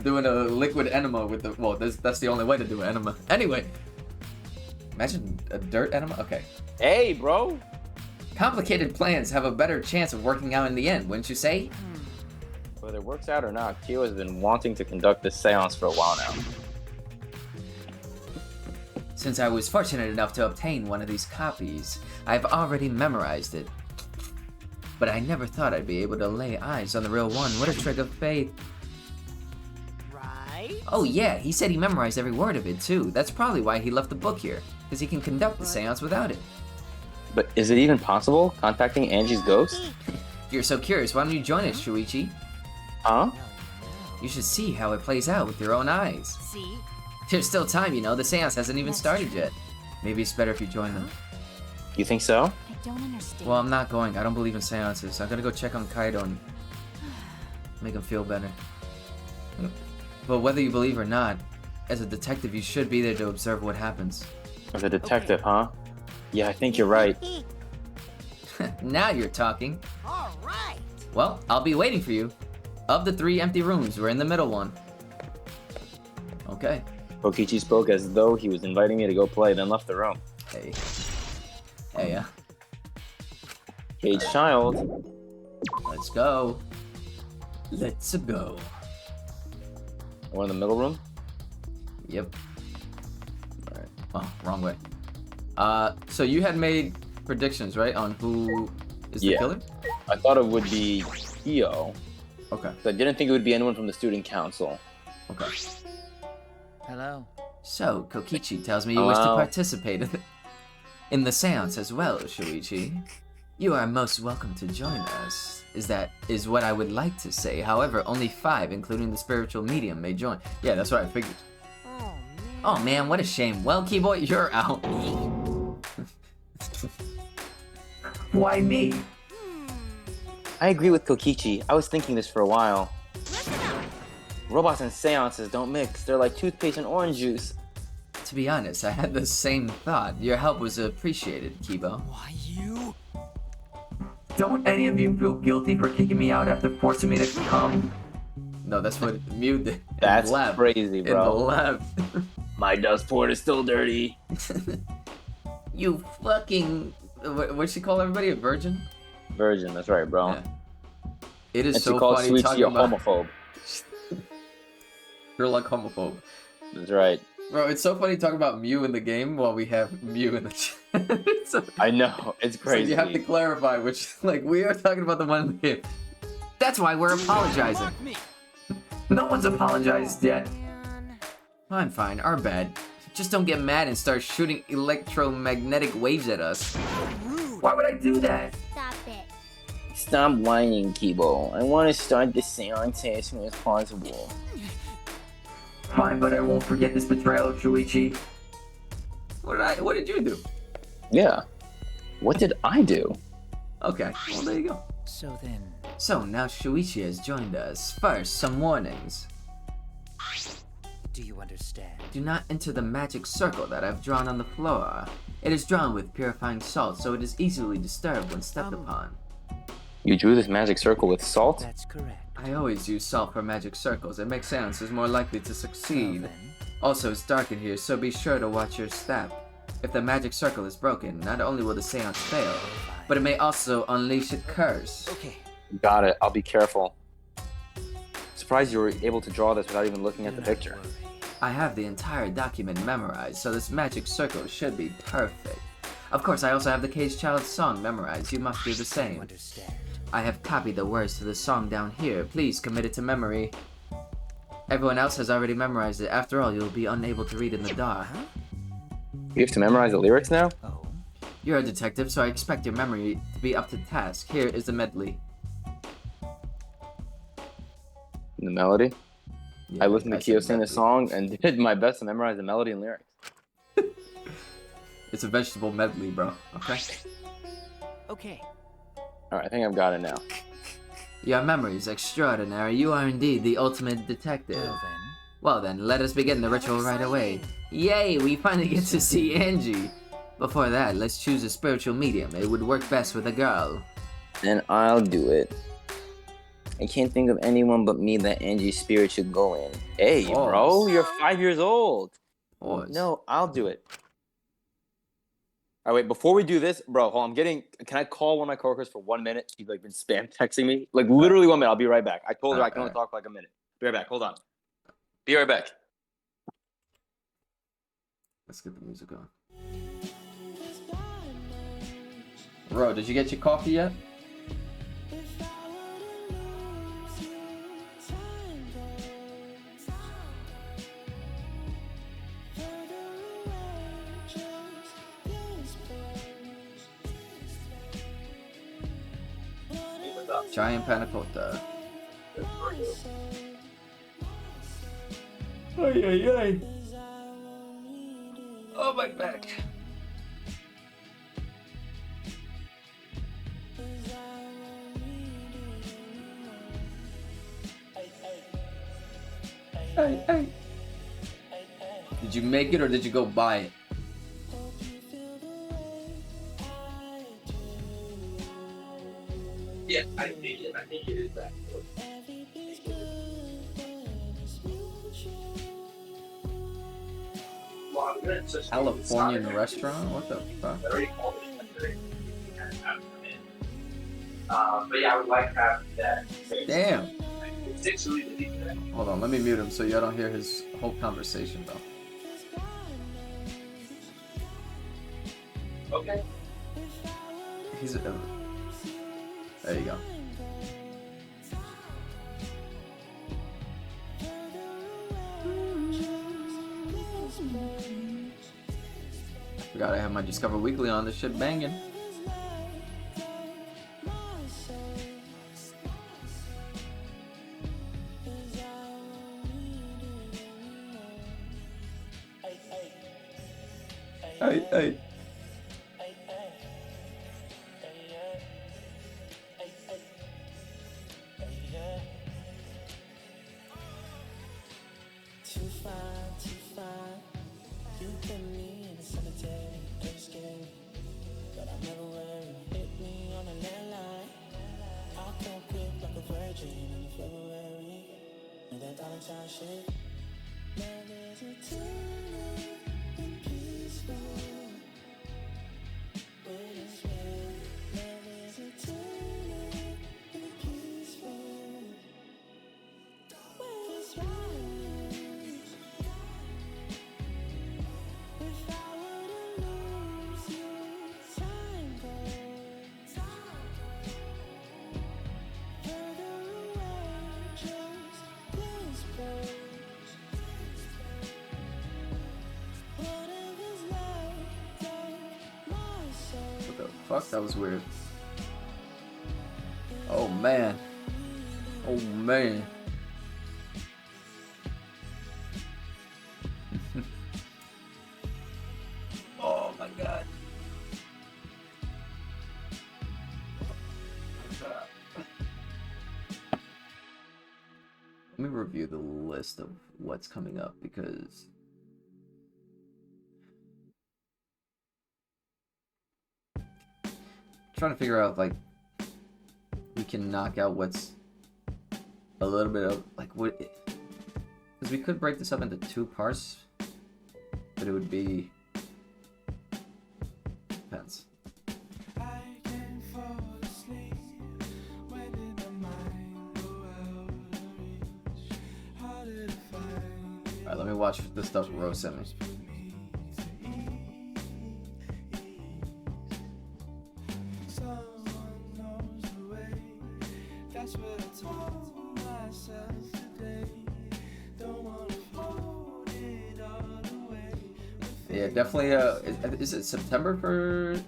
Doing a liquid enema with the... Well, that's the only way to do an enema. Anyway. Imagine a dirt enema? Okay. Hey, bro! Complicated plans have a better chance of working out in the end, wouldn't you say? Whether it works out or not, Kyo has been wanting to conduct this seance for a while now. Since I was fortunate enough to obtain one of these copies, I've already memorized it. But I never thought I'd be able to lay eyes on the real one. What a trick of fate. Right? Oh yeah, he said he memorized every word of it too. That's probably why he left the book here, because he can conduct the seance without it. But is it even possible, contacting Angie's ghost? If you're so curious, why don't you join us, Shuichi? Huh? You should see how it plays out with your own eyes. See? There's still time, you know, the seance hasn't even started yet. Maybe it's better if you join them. You think so? I don't understand. Well, I'm not going. I don't believe in seances. I'm gonna go check on Kaido and make him feel better. But whether you believe or not, as a detective, you should be there to observe what happens. As a detective, huh? Yeah, I think you're right. Now you're talking. All right. Well, I'll be waiting for you. Of the 3 empty rooms, we're in the middle one. Okay. Okichi spoke as though he was inviting me to go play, then left the room. Hey. Hey, yeah. Cage Child. Let's go. Let's go. We're in the middle room? Yep. Alright. Oh, wrong way. So you had made predictions, right, on who is the Yeah. killer? I thought it would be Kyo. Okay. So I didn't think it would be anyone from the student council. Okay. Hello. So, Kokichi tells me you wish to Hello. participate in the seance as well, Shuichi. You are most welcome to join us. is what I would like to say. However, only 5, including the spiritual medium, may join. Yeah, that's what I figured. Oh man, what a shame. Well, Keyboy, you're out. Why me? I agree with Kokichi. I was thinking this for a while. Robots and seances don't mix. They're like toothpaste and orange juice. To be honest, I had the same thought. Your help was appreciated, Kibo. Why you? Don't any of you feel guilty for kicking me out after forcing me to come? No, that's what Mew did. That's crazy, bro. In the lab. My dust port is still dirty. You fucking... What'd she call everybody? A virgin? Virgin, that's right, bro. Yeah. It is And so she called funny Sweetie talking a about... homophobe. You're like homophobe. That's right. Bro, it's so funny talking about Mew in the game while we have Mew in the chat. So, I know, it's crazy. so you have to clarify which... Like, we are talking about the one in the game. That's why we're apologizing. No one's apologized yet. I'm fine, our bad. Just don't get mad and start shooting electromagnetic waves at us. Why would I do that? Stop it. Stop whining, Kibo. I want to start the seance as soon as possible. Fine, but I won't forget this betrayal of Shuichi. What did you do? Yeah. What did I do? Okay, well there you go. So then, So now Shuichi has joined us. First, some warnings. do you understand? Do not enter the magic circle that I've drawn on the floor. It is drawn with purifying salt, so it is easily disturbed when stepped upon. You drew this magic circle with salt? That's correct. I always use salt for magic circles. It makes seances more likely to Well succeed. then, Also, it's dark in here, so be sure to watch your step. If the magic circle is broken, not only will the seance fail, but it may also unleash a curse. okay. Got it. I'll be careful. Surprised you were able to draw this without even looking at the Do not picture. worry. I have the entire document memorized, so this magic circle should be perfect. Of course, I also have the Cage Child's song memorized. You must do the You same. understand? I have copied the words to the song down here. Please commit it to memory. Everyone else has already memorized it. After all, you'll be unable to read in the dark. You have to memorize the lyrics now? Oh, You're a detective, so I expect your memory to be up to task. Here is the medley. The melody? Yeah, I listened to Kyo said sing the medley. song and did my best to memorize the melody and lyrics. It's a vegetable medley, bro. Okay? okay. Alright, I think I've got it now. Your memory is extraordinary. You are indeed the ultimate detective. Well then, Well then, let us begin the ritual right away. Yay, we finally get to see Angie. Before that, let's choose a spiritual medium. It would work best with a girl. Then I'll do it. I can't think of anyone but me that Angie's spirit should go in. Hey, Oh. bro, you're 5 years old. Pause. No, I'll do it. All right, wait, before we do this, bro, hold on, can I call one of my coworkers for 1 minute? She's like been spam texting me. Like literally 1 minute, I'll be right back. I told her I can only talk for like a minute. Be right back, hold on. Be right back. Let's get the music on. Bro, did you get your coffee yet? Giant panna cotta. Ay, ay, ay. Oh, my back. Hey, hey. Did you make it or did you go buy it? Yeah, I think it. I think it is that. Californian restaurant? What the fuck? But yeah, I would like to have that. Damn. Essentially, Hold on, let me mute him so y'all don't hear his whole conversation though. okay. He's a... There you go. Forgot I have my Discover Weekly on. This shit banging. Hey. What the fuck? That was weird. Oh man. Oh man. Oh my god. Let me review the list of what's coming up because I'm trying to figure out like we can knock out what's a little bit of like what, because we could break this up into 2 parts, but it would be depends. Alright, let me watch the stuff Rose sent me. Yeah, definitely. Is it September for?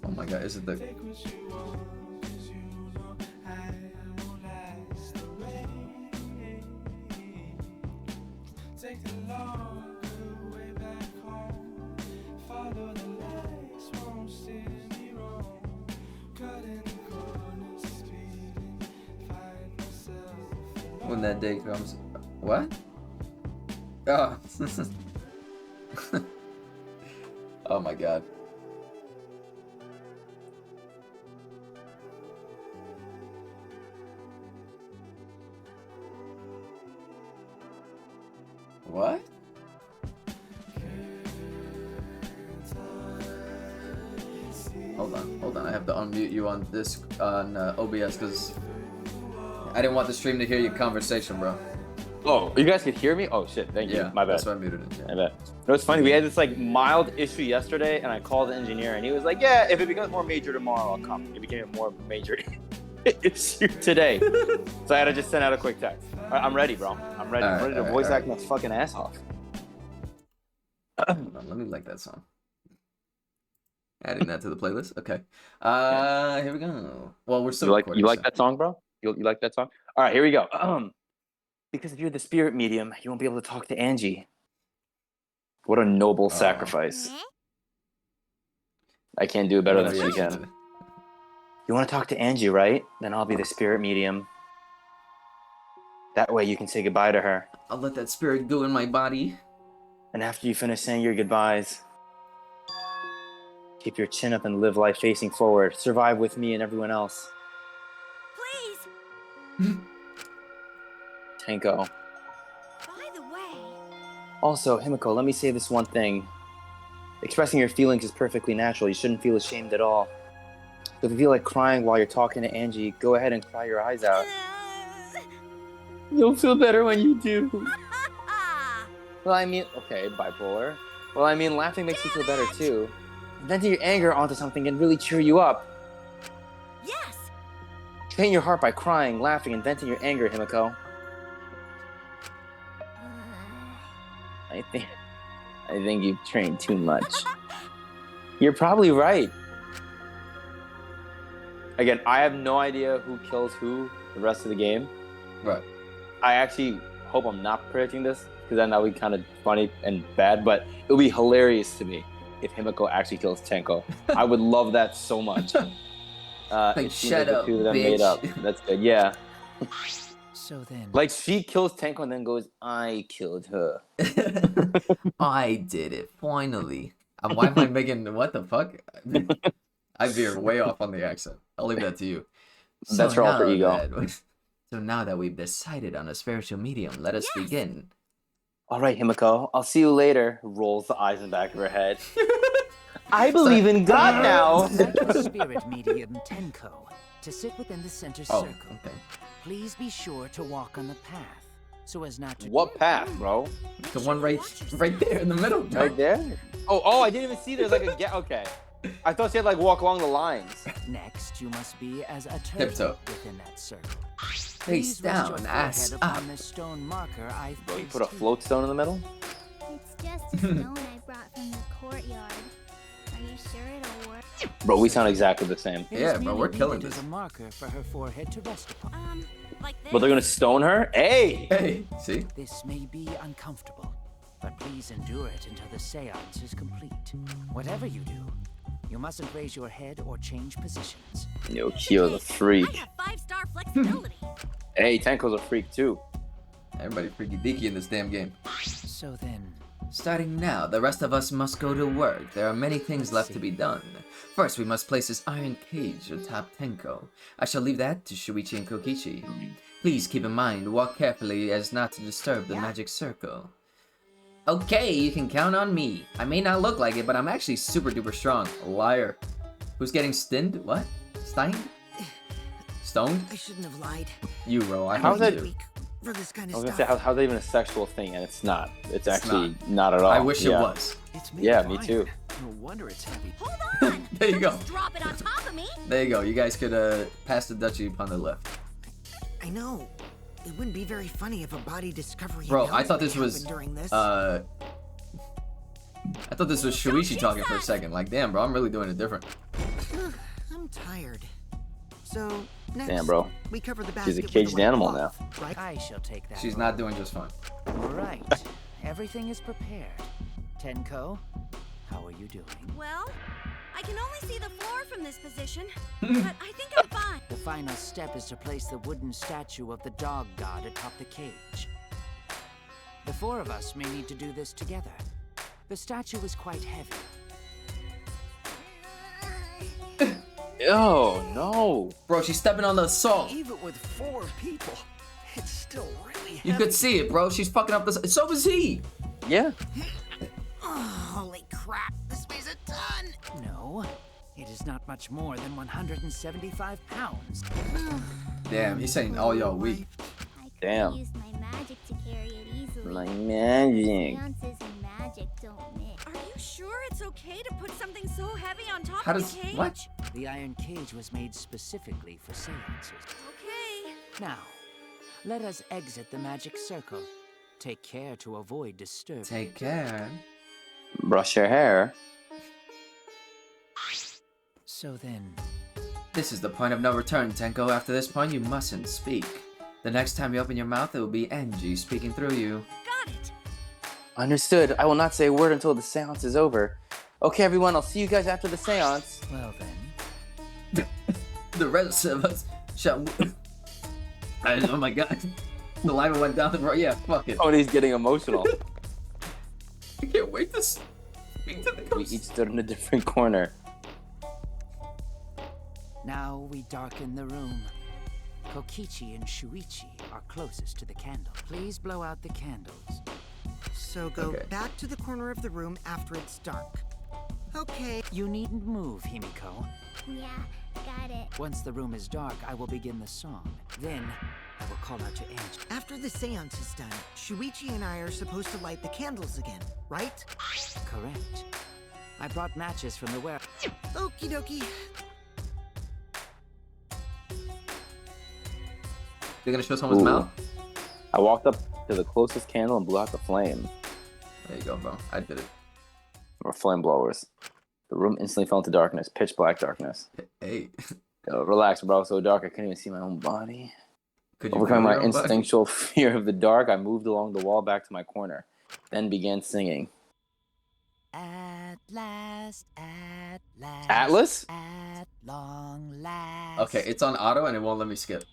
Oh my God! Is it the? When that day comes, what? Oh, oh my God. What? Hold on. I have to unmute you on this on OBS because I didn't want the stream to hear your conversation, bro. Oh, you guys could hear me? Oh shit, thank you. Yeah, My bad. That's why I muted it. Yeah. I bet. You know, it's funny. We had this like mild issue yesterday, and I called the engineer, and he was like, "Yeah, if it becomes more major tomorrow, I'll come." It became a more major issue today, so I had to just send out a quick text. All right, I'm ready, bro. I'm ready. I'm ready to voice act my fucking ass off. Hold on, let me like that song. Adding that to the playlist. Okay. Here we go. Well, we're still recording. You like that song, bro? You like that song? All right, here we go. Because if you're the spirit medium, you won't be able to talk to Angie. What a noble sacrifice. I can't do it better than she can. You want to talk to Angie, right? Then I'll be the spirit medium. That way you can say goodbye to her. I'll let that spirit go in my body. And after you finish saying your goodbyes, keep your chin up and live life facing forward. Survive with me and everyone else. Please. Tanko. By the way. Also, Himiko, let me say this one thing. Expressing your feelings is perfectly natural. You shouldn't feel ashamed at all. So if you feel like crying while you're talking to Angie, go ahead and cry your eyes out. You'll feel better when you do. Well, I mean, okay, bipolar. Well, I mean, laughing makes you feel better too. Venting your anger onto something can really cheer you up. Yes. Train your heart by crying, laughing, and venting your anger, Himiko. I think you've trained too much. You're probably right. Again, I have no idea who kills who the rest of the game. Right. I actually hope I'm not predicting this because then that would be kind of funny and bad. But it would be hilarious to me if Himiko actually kills Tenko. I would love that so much. It seems shut like up, the two of them bitch. made up. That's good. Yeah. So then, Like she kills Tenko and then goes, "I killed her." I did it finally. Why am I making what the fuck? I veer way off on the accent. I'll leave that to you. That's her alter ego. So now that we've decided on a spiritual medium, let us Yes. begin. All right, Himiko. I'll see you later. Rolls the eyes in the back of her head. I believe in God now. magic spirit medium Tenko to sit within the center Oh, circle. okay. Please be sure to walk on the path so as not to. What path, bro? The one right there in the middle. Right there? Oh, I didn't even see there's like a gap. Okay. I thought she had like walk along the lines. Next, you must be as a Tiptoe. turtle within that circle. Face Please rest your down, ass forehead upon up. the stone marker I've Bro, you placed put a here. float stone in the middle? It's just a stone I brought from the courtyard. Are you sure it'll work? Bro, we sound exactly the same. It Yeah, is bro, merely we're killing needed this. as a marker for her forehead to rest upon. Like this. But they're gonna stone her? Hey! Hey, see? This may be uncomfortable, but please endure it until the seance is complete. Whatever you do, you mustn't raise your head or change positions. Yo, Kyo's a I freak. have 5-star flexibility. Hey, Tenko's a freak too. Everybody freaky deaky in this damn game. So then, Starting now, the rest of us must go to work. There are many things left to be done. First, we must place this iron cage atop Tenko. I shall leave that to Shuichi and Kokichi. Please keep in mind, walk carefully as not to disturb the magic circle. Okay, you can count on me. I may not look like it, but I'm actually super duper strong. Liar. Who's getting stinned? What? Stein? Stoned? I shouldn't have lied. You, Ro. I How's hope that- you. Weak for this kind I of was gonna say, stuff. how's that even a sexual thing? And it's not. It's It's actually not at all. I wish it Yeah. was. it's Yeah, me too. No wonder it's heavy. Hold on. There you go. Just drop it on top of me. There you go. You guys could pass the duchy upon the left. I know. It wouldn't be very funny if a body discovery Bro, I announcement thought this was happened during this. I thought this was Shuichi talking for a second. Like, damn, bro, I'm really doing it different. I'm tired. So next, Damn, bro. we cover the She's basket a with caged the white animal cloth, right? I shall take that. She's role. not doing just fine. Right. Everything is prepared. Tenko, how are you doing? Well, I can only see the floor from this position, but I think I'm fine. The final step is to place the wooden statue of the dog god atop the cage. The four of us may need to do this together. The statue is quite heavy. Oh, no. Bro, she's stepping on the salt. Even with 4 people, it's still really heavy. You could see it, bro. She's fucking up the. So was he. Yeah. Oh, holy crap! This weighs a ton. No, it is not much more than 175 pounds. Damn, he's saying all y'all weak. I could Damn. use my magic to carry it easily. My magic. Seances and magic don't mix. Are you sure it's okay to put something so heavy on top How of does the cage? what? The iron cage was made specifically for seances. Okay. Now, let us exit the magic circle. Take care to avoid disturbing. Take care. Brush your hair. So then, This is the point of no return, Tenko. After this point, you mustn't speak. The next time you open your mouth, it will be Angie speaking through you. Got it. Understood. I will not say a word until the seance is over. Okay, everyone, I'll see you guys after the seance. well then, The rest of us shall. Oh my god. The lava went down the road. Yeah, fuck it. Tony's getting emotional. I can't wait to speak to the We ghost. each stood in a different corner. now we darken the room. Kokichi and Shuichi are closest to the candle. Please blow out the candles. So go Okay. back to the corner of the room after it's dark. Okay. You needn't move, Himiko. Yeah, got it. Once the room is dark, I will begin the song. Then, I will call out to Angie. After the seance is done, Shuichi and I are supposed to light the candles again, right? Correct. I brought matches from the warehouse. Okie dokie. You're gonna show someone's Ooh. mouth? I walked up to the closest candle and blew out the flame. There you go, bro. I did it. Or flame blowers. The room instantly fell into darkness, pitch black darkness. Hey. Yo, relax, bro. So dark I couldn't even see my own body. Could you Overcoming feel my your own body? instinctual fear of the dark, I moved along the wall back to my corner, then began singing. At last, Atlas? at long last. Okay, it's on auto and it won't let me skip.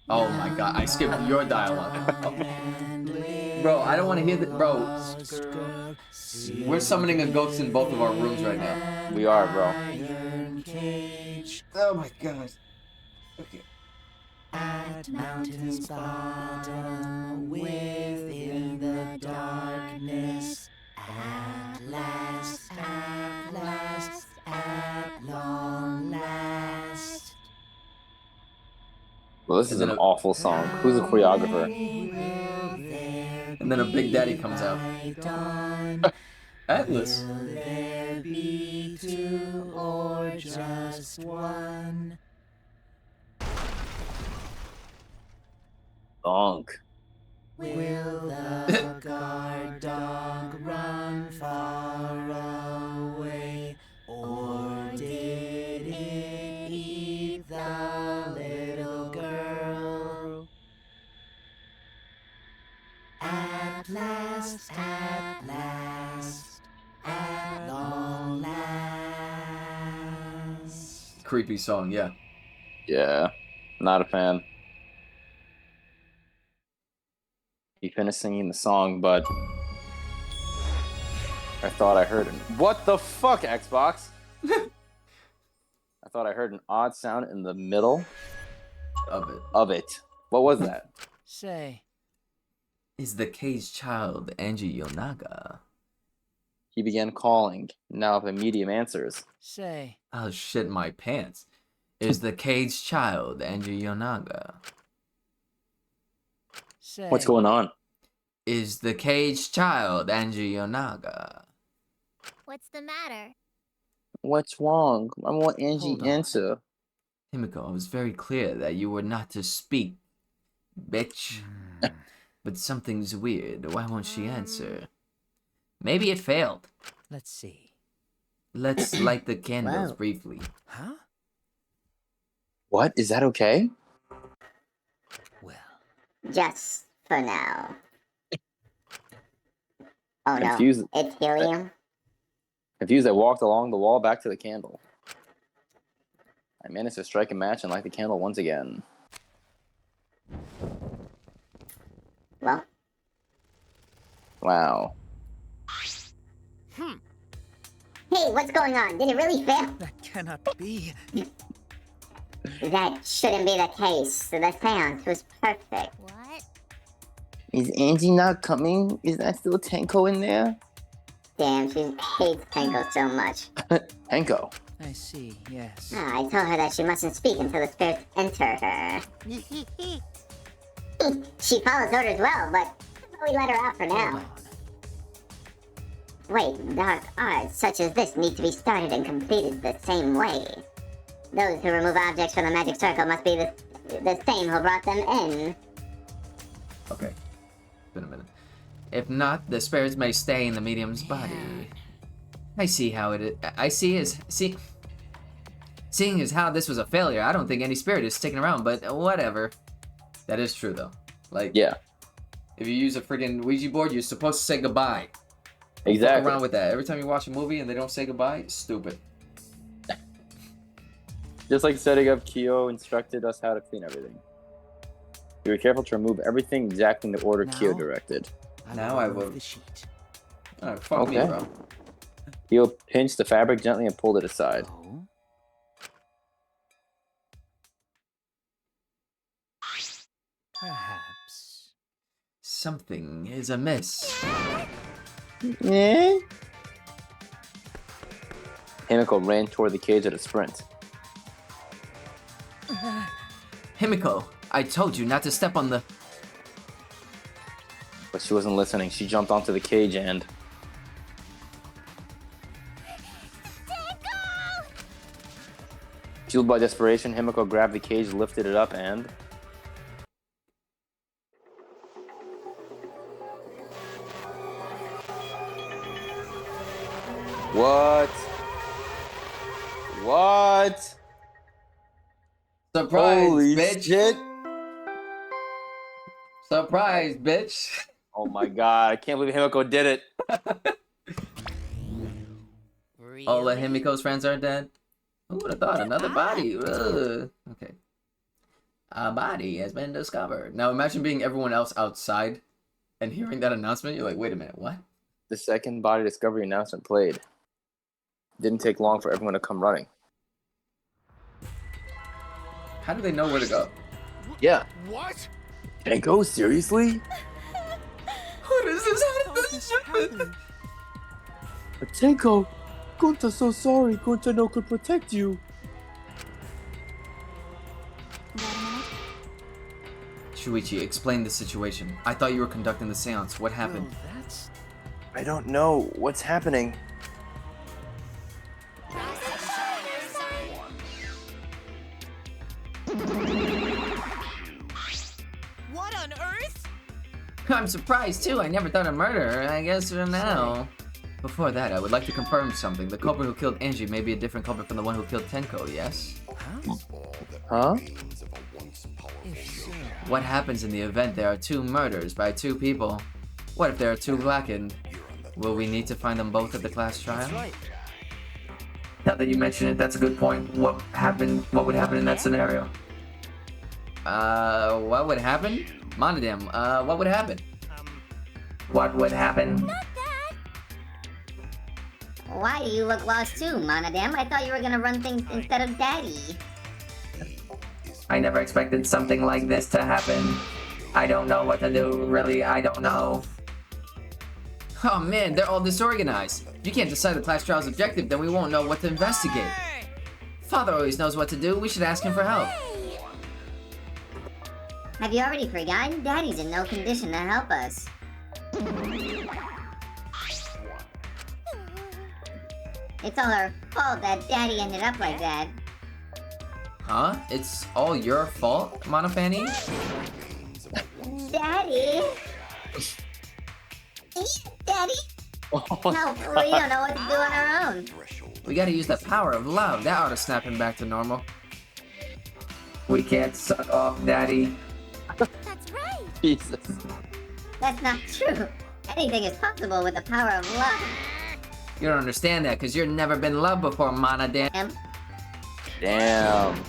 Oh my god, I skipped your dialogue. Bro, I don't want to hear that. Bro, we're summoning a ghost in both of our rooms right now. We are, bro. Oh my god. Okay. At mountain's bottom, within the darkness, at last, at long last. Well, this is And an then awful song. Who's the choreographer? And then a Big Daddy comes out. Atlas. Will there be two or just one? Bonk. Will the guard dog run far away, or did it eat the little girl? At last, at long last. Creepy song, yeah. Yeah, not a fan. He finished singing the song, but I thought I heard it. What the fuck, Xbox? I thought I heard an odd sound in the middle Of it. What was that? Say, Is the caged child Angie Yonaga? He began calling. Now the medium answers. say. I'll shit my pants. Is the caged child Angie Yonaga? Say. What's going on? Is the caged child Angie Yonaga? What's the matter? What's wrong? I want Angie Hold on. answer. Himiko, I was very clear that you were not to speak, bitch. But something's weird. Why won't she answer? Maybe it failed. Let's see. Let's light the candles Wow. briefly. Huh? What? Is that okay? Well, Just for now. Oh Confused. no, it's helium? Confused, I walked along the wall back to the candle. I managed to strike a match and light the candle once again. Well, Wow. hey, what's going on? Did it really fail? that cannot be. That shouldn't be the case. The seance was perfect. What? Is Angie not coming? Is that still Tenko in there? Damn, she hates Tango so much. Tenko. I see, yes. I told her that she mustn't speak until the spirits enter her. She follows orders well, but we let her out for Hold now. on. Wait, dark arts such as this need to be started and completed the same way. Those who remove objects from the magic circle must be the same who brought them in. Okay. Been a minute. If not, the spirits may stay in the medium's body. I see how it is. Seeing as how this was a failure, I don't think any spirit is sticking around, but whatever. That is true, though. Like, Yeah, if you use a friggin' Ouija board, you're supposed to say goodbye. Don't fuck exactly. around with that. Every time you watch a movie and they don't say goodbye, it's stupid. Just like setting up, Kyo instructed us how to clean everything. We were careful to remove everything exactly in the order Kyo Now? directed. Now I remove will. the sheet. Oh, fuck me, Okay. bro. Kyo pinched the fabric gently and pulled it aside. Oh? Perhaps. Something is amiss. Eh? Himiko ran toward the cage at a sprint. Himiko, I told you not to step on the... But she wasn't listening. She jumped onto the cage and... Fueled by desperation, Himiko grabbed the cage, lifted it up, and... What? What? Surprise, Holy bitch. shit! Surprise, bitch. Oh my god, I can't believe Himiko did it. All of Himiko's friends are dead. Who would have thought? Another body. Ugh. Okay. A body has been discovered. Now imagine being everyone else outside and hearing that announcement. You're like, wait a minute, what? The second body discovery announcement played. Didn't take long for everyone to come running. How do they know where to go? Yeah. What? Tenko, seriously? What is this? How did this happen? Tenko, Gunta's so sorry. Gunta no could protect you. Shuichi, explain the situation. I thought you were conducting the seance. What happened? Well, that's... I don't know what's happening. What on earth? I'm surprised too. I never thought of murder. I guess for now. Before that, I would like to confirm something. The culprit who killed Angie may be a different culprit from the one who killed Tenko, yes? Huh? If so... What happens in the event there are two murders by two people? What if there are two blackened? Will we need to find them both at the class trial? That's right. Now that you mention it, that's a good point. What would happen in that scenario? What would happen? Monodam, what would happen? What would happen? Why do you look lost too, Monodam? I thought you were gonna run things instead of Daddy. I never expected something like this to happen. I don't know what to do, really, I don't know. Oh man, they're all disorganized. If you can't decide the class trial's objective, then we won't know what to investigate. Father always knows what to do, we should ask him for help. Have you already forgotten? Daddy's in no condition to help us. It's all our fault that Daddy ended up like that. Huh? It's all your fault, Monofanny? Daddy? Daddy? Help, we don't know what to do on our own. We gotta use the power of love. That ought to snap him back to normal. We can't suck off Daddy. That's right. Jesus. That's not true. Anything is possible with the power of love. You don't understand that, because you've never been loved before, Monodam. Damn.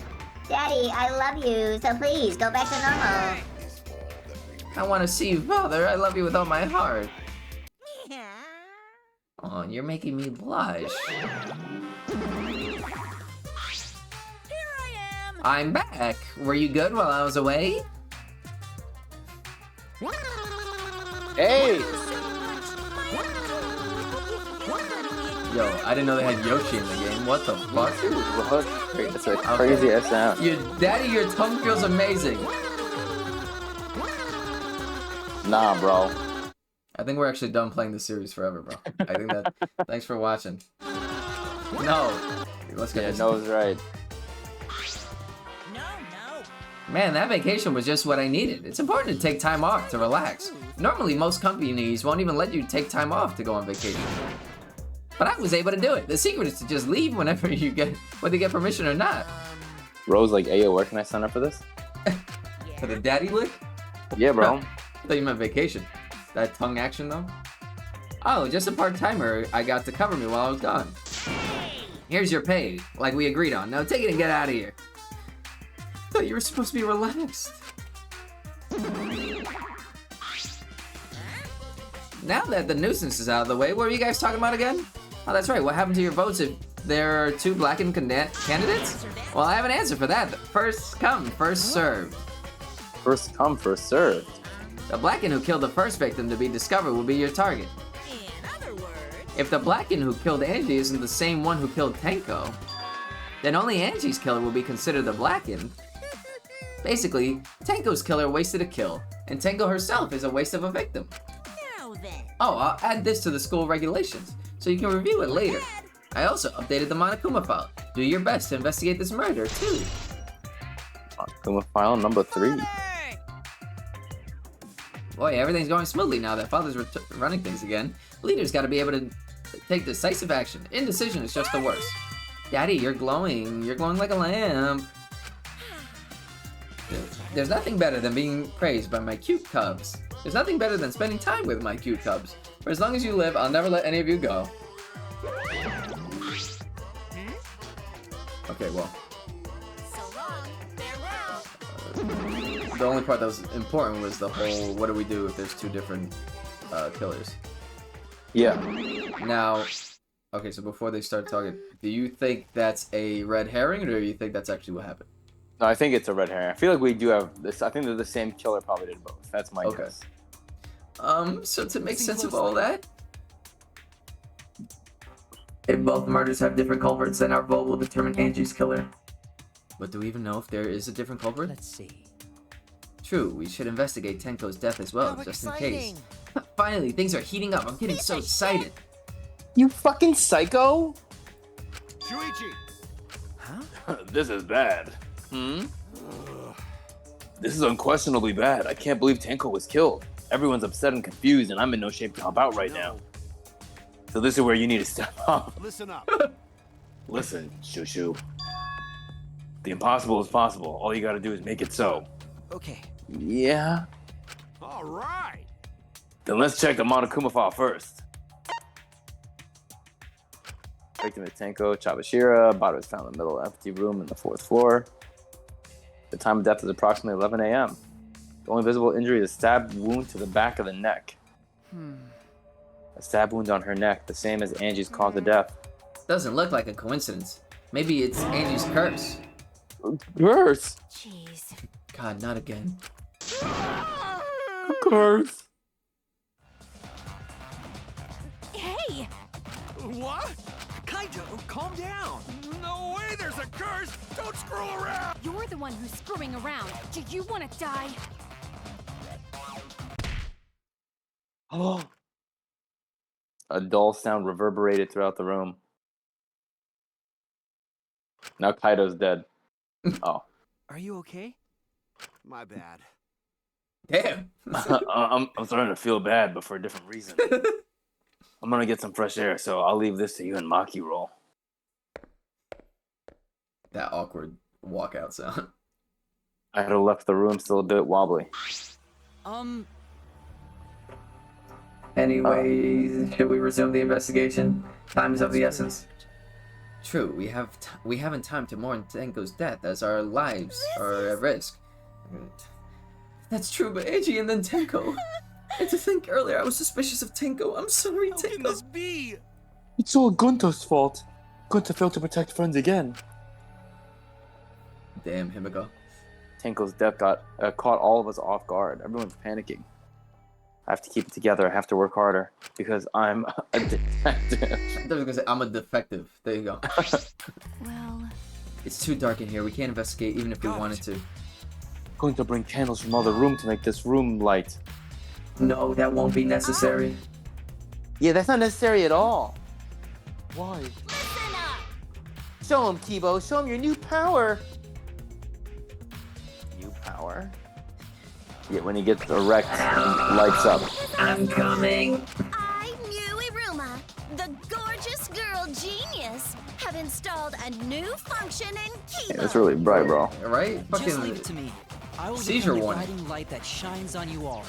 Daddy, I love you, so please go back to normal. I want to see you, Father. I love you with all my heart. Oh, you're making me blush. Here I am. I'm back. Were you good while I was away? Hey! Yo, I didn't know they had Yoshi in the game. What the fuck? What? That's a crazy ass sound. Daddy, your tongue feels amazing. Nah, bro. I think we're actually done playing this series forever, bro. I think that. Thanks for watching. No. Let's get this. No's right. No. Man, that vacation was just what I needed. It's important to take time off to relax. Normally, most companies won't even let you take time off to go on vacation. But I was able to do it. The secret is to just leave whenever you get, whether you get permission or not. Rose like, Ayo, where can I sign up for this? For the daddy lick? Yeah, bro. I thought you meant vacation. That tongue action, though? Oh, just a part-timer I got to cover me while I was gone. Here's your pay, like we agreed on. Now take it and get out of here. I thought you were supposed to be relaxed. Now that the nuisance is out of the way, what were you guys talking about again? Oh, that's right. What happened to your votes if there are two blackened candidates? Well, I have an answer for that. First come, first served. First come, first served. The blackened who killed the first victim to be discovered will be your target. In other words, If the blackened who killed Angie isn't the same one who killed Tenko, then only Angie's killer will be considered the blackened. Basically, Tenko's killer wasted a kill, and Tenko herself is a waste of a victim. now then. Oh, I'll add this to the school regulations, so you can review it later. I also updated the Monokuma file. Do your best to investigate this murder, too. Monokuma file number 3. Boy, everything's going smoothly now that Father's running things again. Leaders gotta be able to take decisive action. Indecision is just the worst. Daddy, you're glowing. You're glowing like a lamp. There's nothing better than being praised by my cute cubs. There's nothing better than spending time with my cute cubs. For as long as you live, I'll never let any of you go. Okay, well. So long. Farewell. The only part that was important was the whole, what do we do if there's two different killers? Yeah. Now, okay, so before they start talking, do you think that's a red herring, or do you think that's actually what happened? No, I think it's a red herring. I feel like we do have this. I think they're the same killer probably did both. That's my guess. So to make sense of all that, if both murders have different culprits, then our vote will determine Angie's killer. But do we even know if there is a different culprit? Let's see. True, we should investigate Tenko's death as well, just in case. Finally, things are heating up. I'm getting so excited. You fucking psycho! Shuichi! Huh? This is bad. This is unquestionably bad. I can't believe Tenko was killed. Everyone's upset and confused, and I'm in no shape to help out right now. So this is where you need to step up. Listen up. Listen, Shushu. The impossible is possible. All you gotta do is make it so. Okay. Yeah? All right. Then let's check the Monokuma file first. Victim is Tenko Chabashira. Body was found in the middle of an empty room in the 4th floor. The time of death is approximately 11 a.m. The only visible injury is a stab wound to the back of the neck. A stab wound on her neck, the same as Angie's cause of death. Doesn't look like a coincidence. Maybe it's Angie's curse. Curse? Jeez. God, not again. Curse? Hey! What? Kaito, calm down. No way there's a curse! Don't screw around! You're the one who's screwing around. Do you want to die? Oh. A dull sound reverberated throughout the room. Now Kaito's dead. Oh. Are you okay? My bad. Damn. I'm starting to feel bad, but for a different reason. I'm gonna get some fresh air, so I'll leave this to you and Maki roll. That awkward walkout sound. I had left the room still a bit wobbly. Anyways, should we resume the investigation? Time is of the essence. True, we haven't time to mourn Tenko's death as our lives are at risk. That's true, but Eiji and then Tenko. And to think earlier I was suspicious of Tenko. I'm sorry, How Tenko. can this be? It's all Gunto's fault. Gunto failed to protect friends again. Damn, Himiko. Tenko's death caught all of us off guard. Everyone's panicking. I have to keep it together. I have to work harder because I'm a detective. I was gonna say I'm a defective. There you go. Well, It's too dark in here. We can't investigate even if we Got wanted it. to. Going to bring candles from other room to make this room light. No, that won't be necessary. Yeah, that's not necessary at all. Why? listen up! Show him, Kibo. Show him your new power. New power? Yeah, when he gets erect, he lights up. I'm coming. I, Mew Iruma, the gorgeous girl genius, have installed a new function in Kibo. Yeah, it's really bright, bro. Right? Just leave Fucking it to me. I will seizure become the warning. guiding light that shines on you all.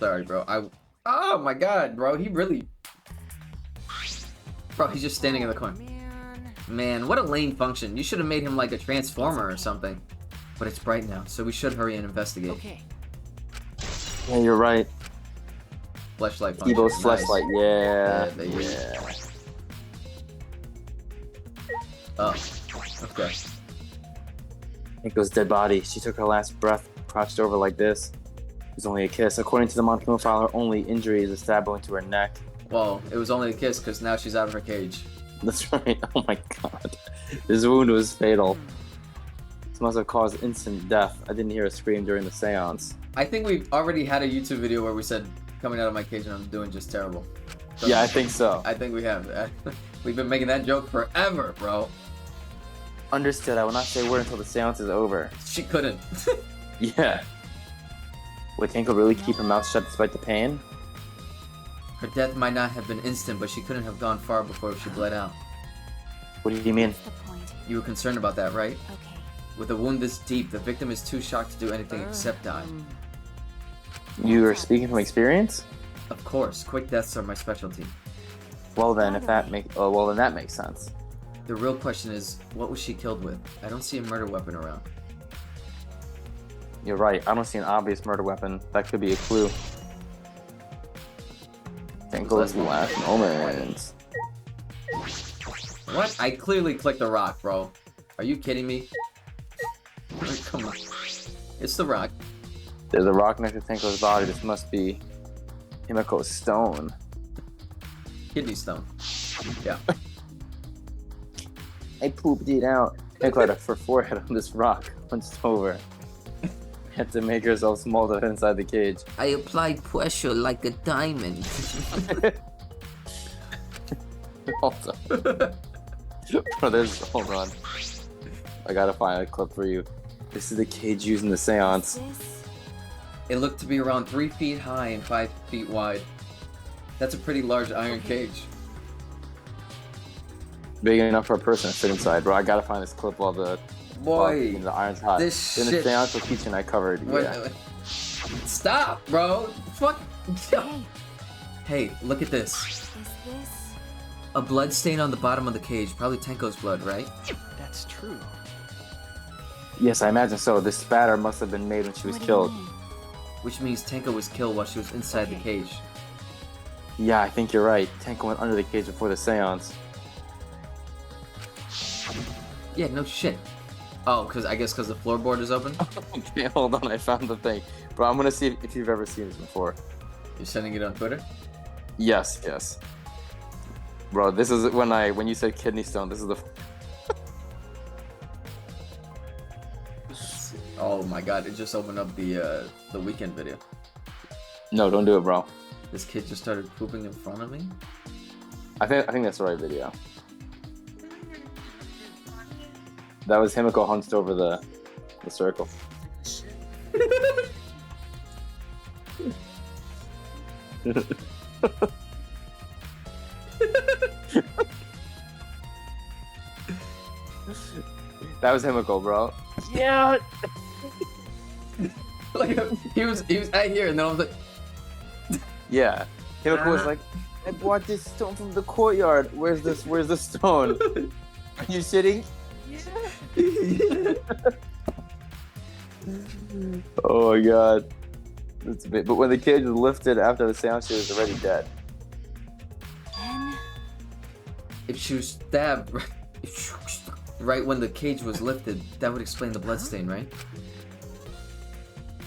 Sorry, bro. Oh my god, bro. He really. Bro, he's just standing in the corner. Man, what a lame function. You should have made him like a transformer or something. But it's bright now, so we should hurry and investigate. Okay. Yeah, you're right. Fleshlight function. Kibo's Nice. flashlight, yeah. baby. Yeah. Oh, okay. Tenko's dead body. She took her last breath, crouched over like this. It was only a kiss. According to the Monokuma file, her only injury is a stab wound to her neck. Well, it was only a kiss because now she's out of her cage. That's right. Oh my god. This wound was fatal. This must have caused instant death. I didn't hear a scream during the seance. I think we've already had a YouTube video where we said, coming out of my cage and I'm doing just terrible. So Yeah, I think so. I think we have. We've been making that joke forever, bro. Understood. I will not say a word until the seance is over. She couldn't. Yeah. Would Tenko really keep her mouth shut despite the pain? Her death might not have been instant, but she couldn't have gone far before she bled out. What do you mean? What's the point? You were concerned about that, right? Okay. With a wound this deep, the victim is too shocked to do anything except die. You are speaking from experience? Of course, quick deaths are my specialty. Well then, if that then that makes sense. The real question is, what was she killed with? I don't see a murder weapon around. You're right. I don't see an obvious murder weapon. That could be a clue. Tenko's last moments. What? I clearly clicked the rock, bro. Are you kidding me? Come on. It's the rock. There's a rock next to Tenko's body. This must be Himiko's stone. Kidney stone. Yeah. I pooped it out. Himiko had a forehead on this rock hunched over. Had to make herself smaller inside the cage. I applied pressure like a diamond. Hold on. Hold on. I gotta find a clip for you. This is the cage used in the seance. It looked to be around 3 feet high and 5 feet wide. That's a pretty large iron cage. Big enough for a person to fit inside, bro. I gotta find this clip while the iron's hot. This in the shit. seance location I covered. Yeah. Stop, bro. Fuck. Hey, look at this. Is this? A blood stain on the bottom of the cage. Probably Tenko's blood, right? That's true. Yes, I imagine so. This spatter must have been made when she was killed. Which means Tenko was killed while she was inside the cage. Yeah, I think you're right. Tenko went under the cage before the seance. Yeah, no shit. Oh, I guess because the floorboard is open? Okay, hold on. I found the thing. Bro, I'm gonna see if you've ever seen this before. You're sending it on Twitter? Yes. Bro, this is when you said kidney stone, this is the... Oh my god, it just opened up the weekend video. No, don't do it, bro. This kid just started pooping in front of me? I think that's the right video. That was Himiko hunched over the circle. That was Himiko, bro. Yeah. Like he was right here, and then I was like, yeah. Himiko was like, I bought this stone from the courtyard. Where's the stone? Are you sitting? Yeah. Oh my god. That's a bit. But when the cage was lifted after the seance, she was already dead. if she was stabbed right when the cage was lifted, that would explain the bloodstain, right?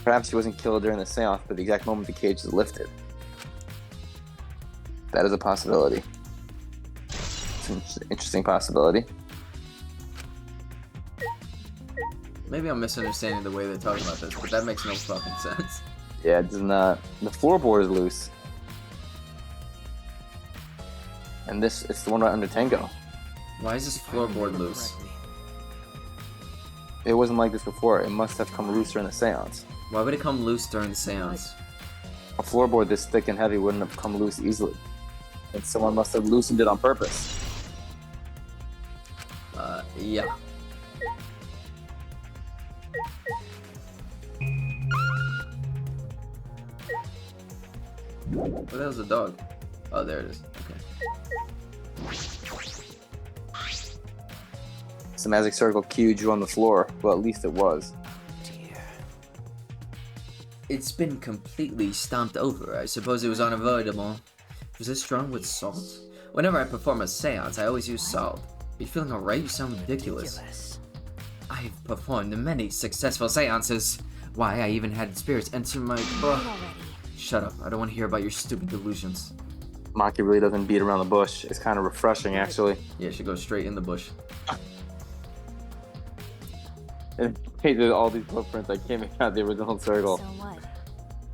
Perhaps she wasn't killed during the seance, but the exact moment the cage is lifted. That is a possibility. It's an interesting possibility. Maybe I'm misunderstanding the way they're talking about this, but that makes no fucking sense. Yeah, it does not. The floorboard is loose. And it's the one right under Tango. Why is this floorboard loose? It wasn't like this before. It must have come looser in the seance. Why would it come loose during the seance? A floorboard this thick and heavy wouldn't have come loose easily. And someone must have loosened it on purpose. Yeah. Where the hell's the dog? Oh, there it is. Okay. It's a magic circle Q drew on the floor. Well, at least it was. It's been completely stomped over. I suppose it was unavoidable. Was this strong with salt? Whenever I perform a seance, I always use salt. Are you feeling alright? You sound ridiculous. I've performed many successful seances. Why, I even had spirits enter my... Shut up. I don't want to hear about your stupid delusions. Maki really doesn't beat around the bush. It's kind of refreshing, actually. Yeah, she goes straight in the bush. And hey, there's all these footprints that came out of the original circle. So what?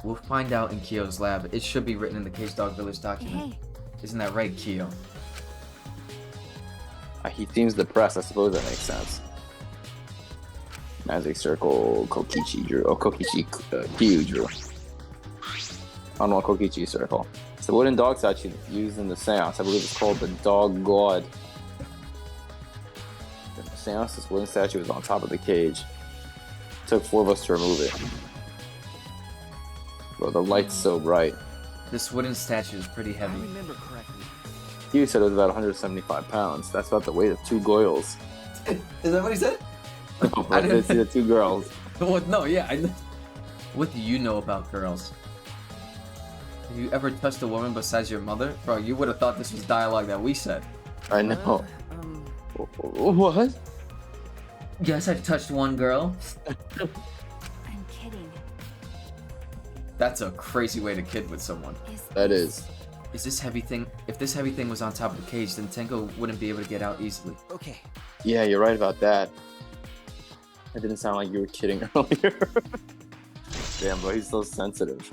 We'll find out in Kyo's lab. It should be written in the Cage Dog Village document. Hey. Isn't that right, Kyo? He seems depressed. I suppose that makes sense. Magic circle Kokichi drew. Oh, Kokichi Kyu drew. I don't know what Kokichi circle. It's the wooden dog statue used in the seance. I believe it's called the Dog God. Goodness. seance, this wooden statue was on top of the cage. It took 4 of us to remove it. Bro, the light's so bright. This wooden statue is pretty If I heavy. remember correctly. He said it was about 175 pounds. That's about the weight of 2 goyles. Is that what he said? No, but I didn't see the 2 girls. What? No, yeah. What do you know about girls? Have you ever touched a woman besides your mother? Bro, you would have thought this was dialogue that we said. I know. What? Yes, I've touched one girl. I'm kidding. That's a crazy way to kid with someone. That is. Is this heavy thing? If this heavy thing was on top of the cage, then Tenko wouldn't be able to get out easily. Okay. Yeah, you're right about that. It didn't sound like you were kidding earlier. Damn, bro, he's so sensitive.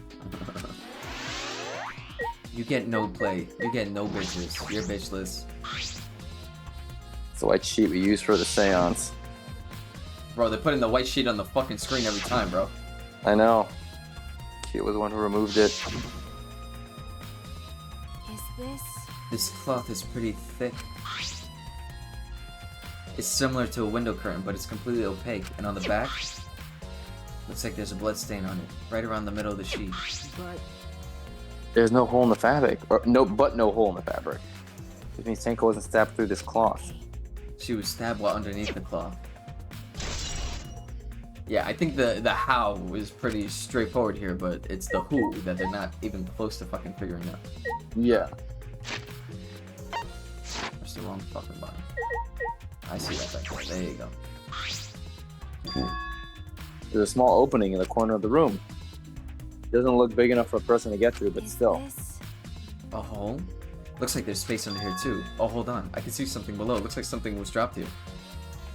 You get no play. You get no bitches. You're bitchless. It's the white sheet we use for the seance. Bro, they're putting the white sheet on the fucking screen every time, bro. I know. She was the one who removed it. Is this? This cloth is pretty thick. It's similar to a window curtain, but it's completely opaque. And on the back, looks like there's a blood stain on it, right around the middle of the sheet. But There's no hole in the fabric. No hole in the fabric. Which means Tenko wasn't stabbed through this cloth. She was stabbed while underneath the cloth. Yeah, I think the how is pretty straightforward here, but it's the who that they're not even close to fucking figuring out. Yeah. That's the wrong fucking button. I see that back there. There you go. There's a small opening in the corner of the room. Doesn't look big enough for a person to get through, but Is still. this? A hole? Looks like there's space under here too. Oh, hold on. I can see something below. Looks like something was dropped here.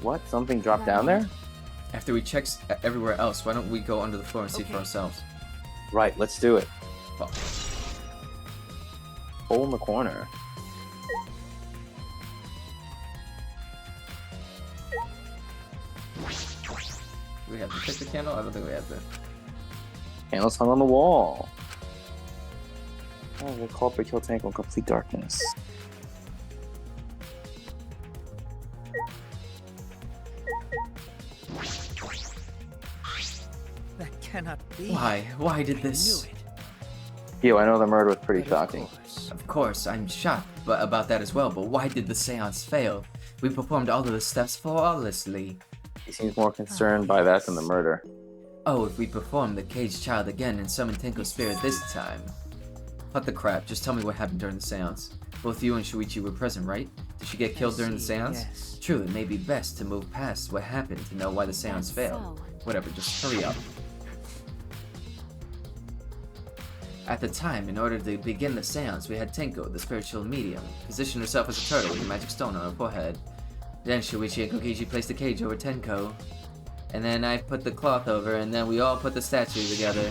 What? Something dropped down there? After we check everywhere else, why don't we go under the floor and see for ourselves? Right, let's do it. Fuck. Hole in the corner. Do we have to pick the candle? I don't think we have to. Candles hung on the wall. Oh, we'll call for kill Tenko in complete darkness. that cannot be. Why? Why did I this? knew it. Yo, I know the murder was pretty But shocking. Of course. Of course, I'm shocked about that as well, but why did the seance fail? We performed all of the steps flawlessly. He seems more concerned by that than the murder. Oh, if we perform the caged child again and summon Tenko's spirit this time. Cut the crap, just tell me what happened during the seance. Both you and Shuichi were present, right? Did she get killed I during the see, seance? yes. True, it may be best to move past what happened to know why the seance That's failed. so. Whatever, just hurry up. At the time, in order to begin the seance, we had Tenko, the spiritual medium, position herself as a turtle with a magic stone on her forehead. Then Shuichi and Kokichi placed the cage over Tenko. And then I put the cloth over, and then we all put the statue together.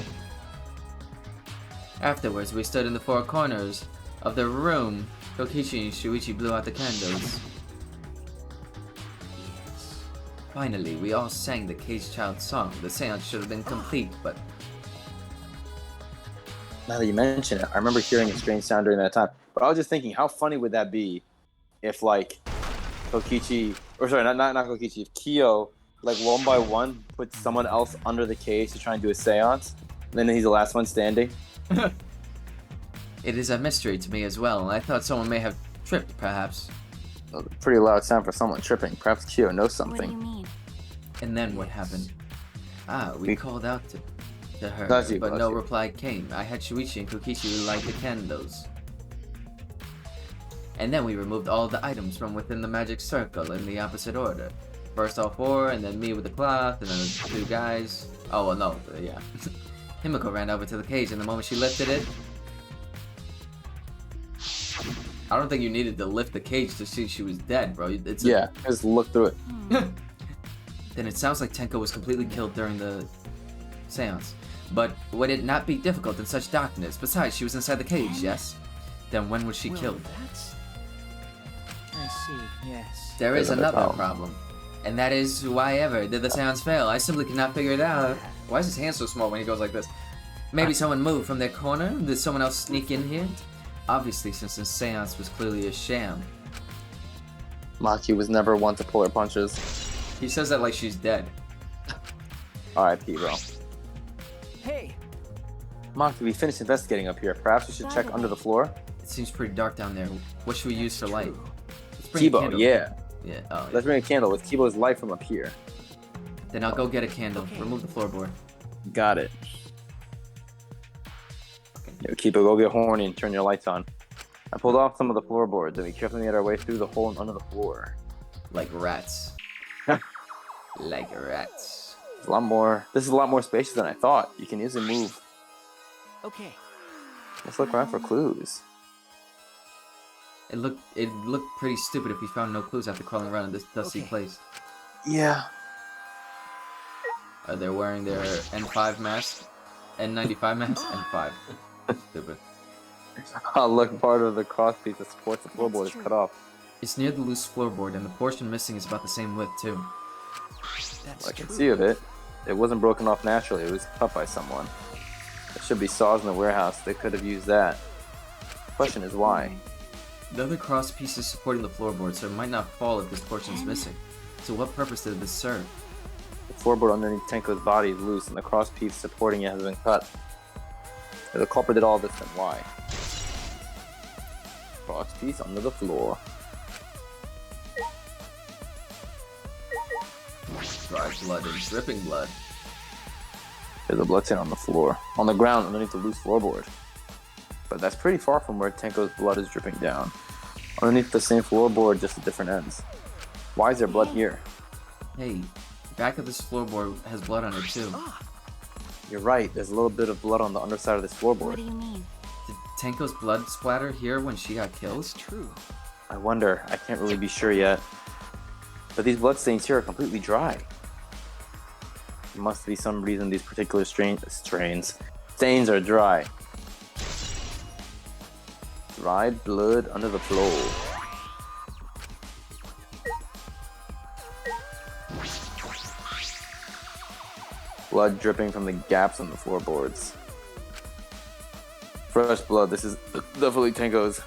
Afterwards, we stood in the four corners of the room. Kokichi and Shuichi blew out the candles. Finally, we all sang the caged child song. The seance should have been complete, but Now that you mention it, I remember hearing a strange sound during that time. But I was just thinking, how funny would that be if, like, Kokichi, or sorry, not Kokichi, if Kyo, like, one by one, puts someone else under the cage to try and do a seance, and then he's the last one standing? it is a mystery to me as well. I thought someone may have tripped, perhaps. Pretty loud sound for someone tripping. Perhaps Kyo knows What do you something. mean? And then what happened? We We- called out to her, Bless you, but bless no you. reply came. I had Shuichi and Kokichi light the candles. And then we removed all the items from within the magic circle in the opposite order. First all four, and then me with the cloth, and then the two guys. Oh, well, no, yeah. Himiko ran over to the cage, and the moment she lifted it... I don't think you needed to lift the cage to see she was dead, bro. It's a- Yeah, just look through it. Then it sounds like Tenko was completely killed during the seance. But would it not be difficult in such darkness? Besides, she was inside the cage, yes? Then when was she Well, killed? that's... I see, yes. There is There's another another problem. And that is, why ever did the seance fail? I simply cannot figure it out. Why is his hand so small when he goes like this? Maybe someone moved from their corner? Did someone else sneak in here? Obviously, since the seance was clearly a sham. Maki was never one to pull her punches. He says that like she's dead. R.I.P. bro. Hey, Maki, we finished investigating up here. Perhaps we should check under the floor? It seems pretty dark down there. What should we use for light? Let's bring a Kibo, candle. yeah. Yeah. Oh, Let's bring a candle with Kibo's light from up here. Then I'll go get a candle. Remove the floorboard. Got it. Yo, Kibo, go get horny and turn your lights on. I pulled off some of the floorboards, and we carefully made our way through the hole under the floor. Like rats. Like rats. It's a lot more. This is a lot more spacious than I thought. You can easily move. okay. Let's look around for clues. It looked pretty stupid if we found no clues after crawling around in this dusty place. Yeah. Are they wearing their N5 mask? N95 mask? N5. Stupid. Oh, look, part of the crosspiece that supports the floorboard is cut off. It's near the loose floorboard, and the portion missing is about the same width, too. That's What I can true. see of it. It wasn't broken off naturally. It was cut by someone. There should be saws in the warehouse. They could have used that. The question is why. The other cross piece is supporting the floorboard, so it might not fall if this portion is missing. So what purpose did this serve? The floorboard underneath Tenko's body is loose, and the cross piece supporting it has been cut. If the culprit did all this, then why? Cross piece under the floor. Dry blood and dripping blood. There's a blood stain on the floor. On the ground underneath the loose floorboard. But that's pretty far from where Tenko's blood is dripping down. Underneath the same floorboard, just at different ends. Why is there blood here? Hey, back of this floorboard has blood on it, too. You're right, there's a little bit of blood on the underside of this What floorboard. do you mean? Did Tenko's blood splatter here when she got killed? That's true. I wonder, I can't really be sure yet. But these bloodstains here are completely dry. There must be some reason these particular stains are dry. Dried blood under the floor. Blood dripping from the gaps on the floorboards. Fresh blood, this is definitely Tenko's.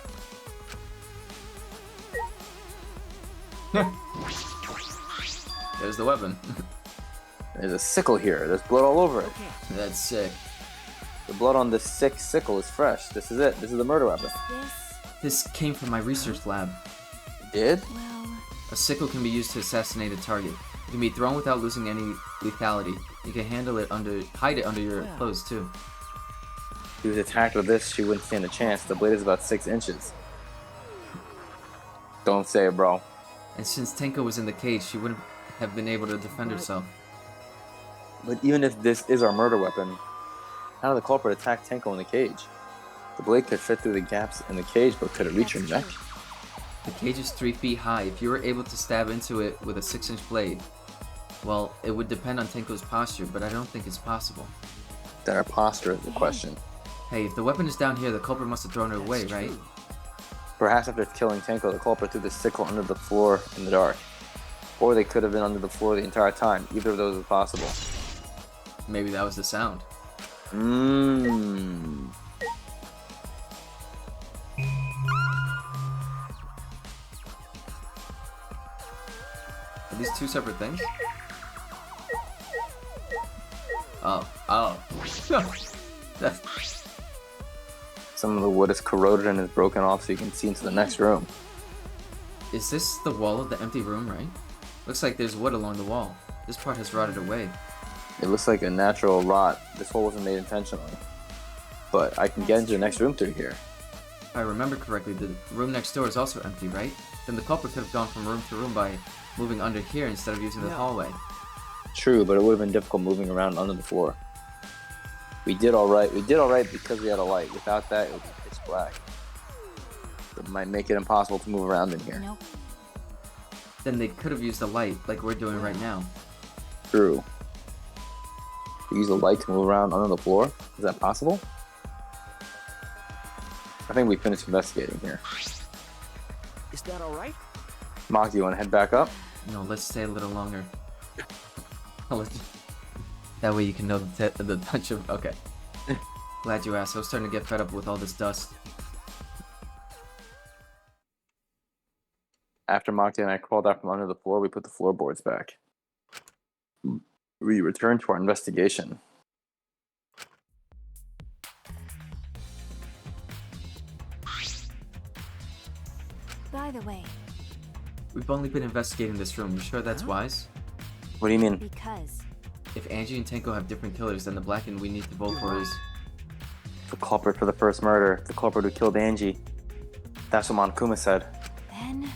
There's the weapon. There's a sickle here, there's blood all over it. That's sick. The blood on this sick sickle is fresh. This is it, this is the murder weapon. This came from my research lab. Did? Well, A sickle can be used to assassinate a target. It can be thrown without losing any lethality. You can hide it under your clothes too. If he was attacked with this, she wouldn't stand a chance. The blade is about 6 inches. Don't say it, bro. And since Tenko was in the cage, she wouldn't have been able to defend herself. But even if this is our murder weapon, how did the culprit attack Tenko in the cage? The blade could fit through the gaps in the cage, but could it reach her neck? The cage is 3 feet high. If you were able to stab into it with a 6-inch blade, well, it would depend on Tenko's posture, but I don't think it's possible. Then our posture is the question. Hey, if the weapon is down here, the culprit must have thrown it away, right? Perhaps after killing Tenko, the culprit threw the sickle under the floor in the dark. Or they could have been under the floor the entire time. Either of those is possible. Maybe that was the sound. Mmm. Are these two separate things? Oh. Some of the wood is corroded and is broken off so you can see into the next room. Is this the wall of the empty room, right? Looks like there's wood along the wall. This part has rotted away. It looks like a natural rot. This hole wasn't made intentionally. But I can get into the next room through here. If I remember correctly, the room next door is also empty, right? Then the culprit could have gone from room to room by moving under here instead of using the hallway. True, but it would have been difficult moving around under the floor. We did alright. We did alright because we had a light. Without that, it would be pitch black. It might make it impossible to move around in here. nope. Then they could have used the light, like we're doing right now. True. We use a light to move around under the floor? Is that possible? I think we finished investigating here. Is that alright? Maki, you want to head back up? No, let's stay a little longer. That way you can know the touch of... Okay. Glad you asked. I was starting to get fed up with all this dust. After Maki and I crawled out from under the floor, we put the floorboards back. We returned to our investigation. By the way, We've only been investigating this room. You sure that's wise? What do you mean? because If Angie and Tenko have different killers, then the blackened we need to vote for is... The culprit for the first murder. The culprit who killed Angie. That's what Monokuma said. then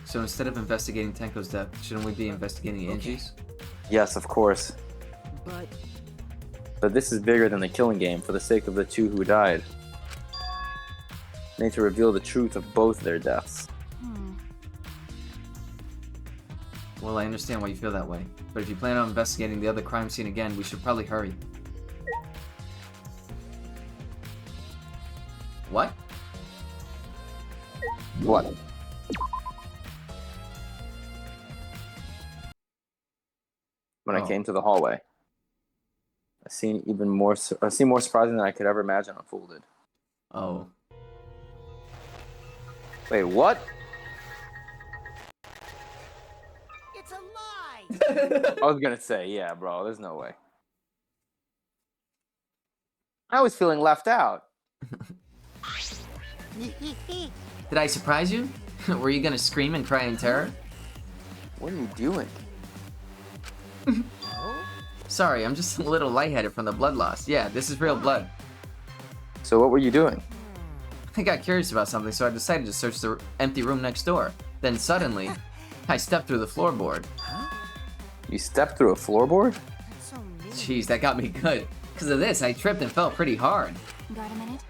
So instead of investigating Tenko's death, shouldn't we be investigating Angie's? Yes, of course. But But this is bigger than the killing game for the sake of the two who died. We need to reveal the truth of both their deaths. Well, I understand why you feel that way. But if you plan on investigating the other crime scene again, we should probably hurry. What? What? When I came to the hallway, a scene more surprising than I could ever imagine unfolded. Oh. Wait, what? it's a lie! I was gonna say, yeah, bro, there's no way. I was feeling left out. Did I surprise you? Were you gonna scream and cry in terror? What are you doing? Sorry, I'm just a little lightheaded from the blood loss. Yeah, this is real blood. So what were you doing? I got curious about something, so I decided to search the empty room next door. Then suddenly, I stepped through the floorboard. You stepped through a floorboard? That's so mean. Jeez, that got me good. Because of this, I tripped and fell pretty hard. got a minute?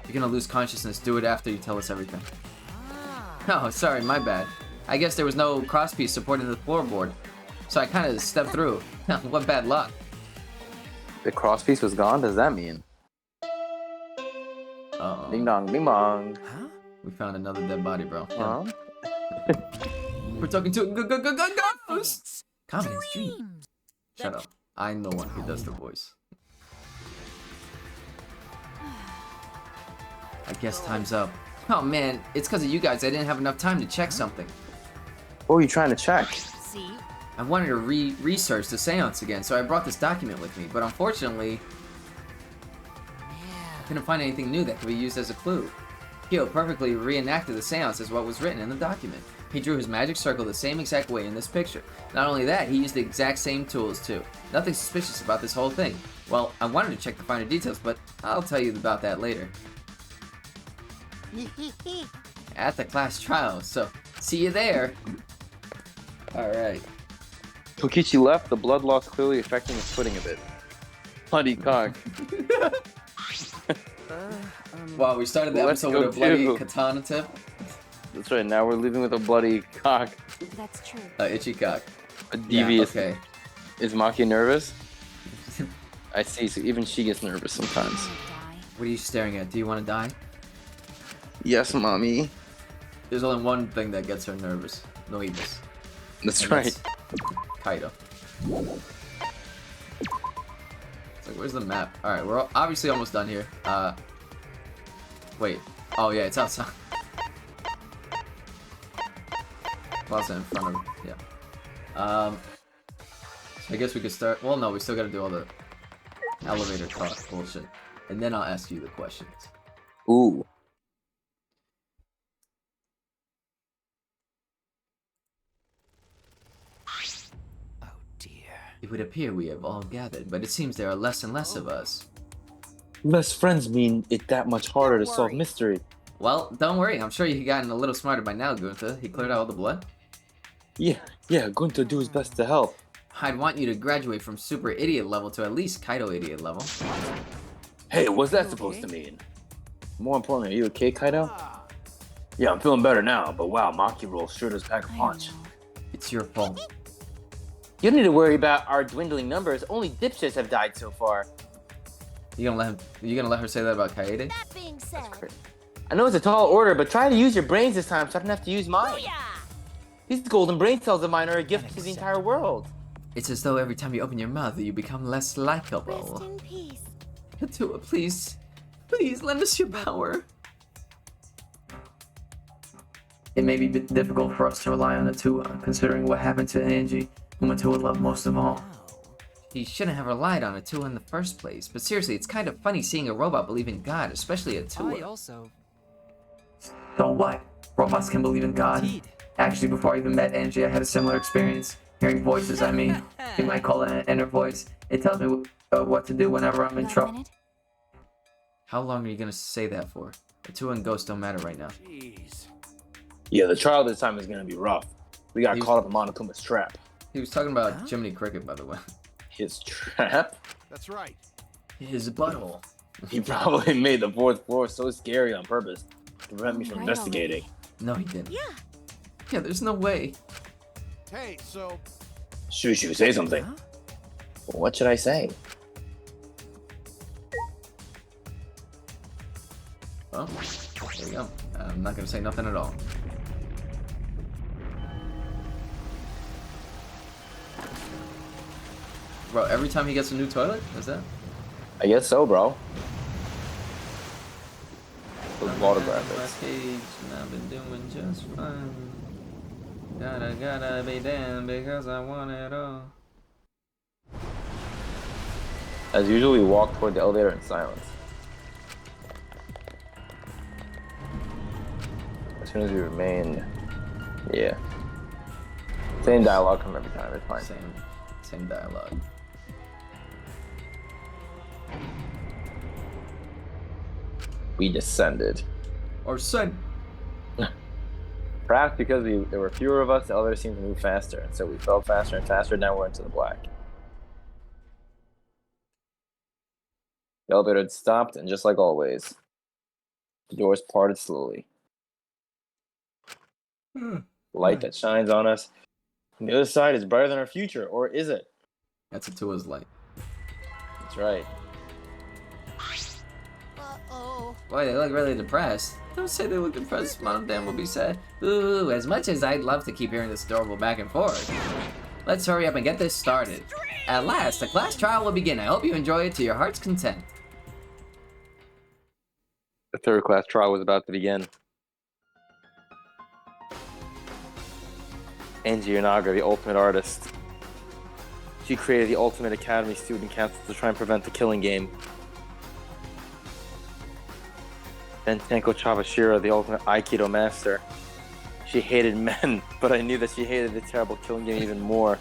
If you're gonna lose consciousness, do it after you tell us everything. Oh, sorry, my bad. I guess there was no crosspiece supporting the floorboard, so I kind of stepped through. What bad luck. The crosspiece was gone? Does that mean? Uh-oh. Ding dong, ding dong. We found another dead body, bro. Huh? We're talking to ghosts. Confidence dream. Shut up. I'm the one who does the voice. I guess time's up. Oh man, it's because of you guys. I didn't have enough time to check something. What were you trying to check? See? I wanted to research the seance again, so I brought this document with me, but unfortunately, I couldn't find anything new that could be used as a clue. Kyo perfectly reenacted the seance as what was written in the document. He drew his magic circle the same exact way in this picture. Not only that, he used the exact same tools too. Nothing suspicious about this whole thing. Well, I wanted to check the finer details, but I'll tell you about that later. At the class trial, so see you there. Alright. Kokichi left, the blood loss clearly affecting his footing a bit. Bloody cock. Wow, we started the Let's episode with a go bloody too. katana tip. That's right, now we're leaving with a bloody cock. That's true. Itchy cock. A devious. Yeah, okay. Is Maki nervous? I see, so even she gets nervous sometimes. Die. What are you staring at? Do you want to die? Yes, mommy. There's only one thing that gets her nervous. Noibus. That's And right. that's Kaido. It's like, where's the map? Alright, we're obviously almost done here. Wait. Oh yeah, it's outside. Plaza in front of, yeah. So I guess we could start. Well, no, we still gotta do all the elevator talk bullshit, and then I'll ask you the questions. Ooh. Oh dear. It would appear we have all gathered, but it seems there are less and less of us. Best friends mean it that much harder to solve mystery. Well, don't worry. I'm sure you've gotten a little smarter by now, Gunther. He cleared out all the blood. Yeah, Gunther do his best to help. I'd want you to graduate from super idiot level to at least Kaido idiot level. Hey, what's that supposed to mean? More importantly, are you okay, Kaido? Yeah, I'm feeling better now, but wow, Maki roll sure does pack a punch. It's your fault. You don't need to worry about our dwindling numbers. Only dipshits have died so far. You gonna let her say that about Kaede? That being said, I know it's a tall order, but try to use your brains this time so I don't have to use mine. booyah! These golden brain cells of mine are a gift to the entire world. It's as though every time you open your mouth, you become less Rest likable. in peace. Katua, please lend us your power. It may be a bit difficult for us to rely on Atua, considering what happened to Angie, whom Atua loved most of all. He shouldn't have relied on Atua in the first place, but seriously, it's kind of funny seeing a robot believe in God, especially Atua. I also... So what? Robots can believe in God? Indeed. Actually, before I even met Angie, I had a similar experience. Hearing voices, I mean. You might call it an inner voice. It tells me what to do whenever I'm in Got a trouble. minute? How long are you gonna say that for? Atua and Ghost don't matter right now. Jeez. Yeah, the trial this time is gonna be rough. We got He- caught up in Monokuma's trap. He was talking about Jiminy Cricket, by the way. His trap? That's right. His butthole. He probably made the fourth floor so scary on purpose to prevent me from Right investigating. No, he didn't. Yeah. Yeah, there's no way. Hey, so Shoo, say something. Huh? What should I say? Well, there you go. I'm not gonna say nothing at all. Bro, every time he gets a new toilet? Is that? I guess so, bro. Those water My graphics. cage, and I've been doing just fine. Gotta be damned because I want it all. As usual, we walk toward the elevator in silence. As soon as we remain, yeah. Same dialogue from every time. It's fine. Same dialogue. We descended. Or said. Perhaps because there were fewer of us, the elevator seemed to move faster, and so we fell faster and faster. Now we're into the black. The elevator had stopped, and just like always, the doors parted slowly. Light that shines on us. On the other side is brighter than our future, or is it? That's Atua's light. That's right. Uh-oh. Boy, they look really depressed. Don't say they look depressed. Mom and Dan will be sad. Ooh, as much as I'd love to keep hearing this adorable back and forth. Let's hurry up and get this started. At last, the class trial will begin. I hope you enjoy it to your heart's content. The third class trial was about to begin. Angie Yonaga, the ultimate artist. She created the Ultimate Academy Student Council to try and prevent the killing game. Then Tenko Chabashira, the ultimate Aikido master. She hated men, but I knew that she hated the terrible killing game even more.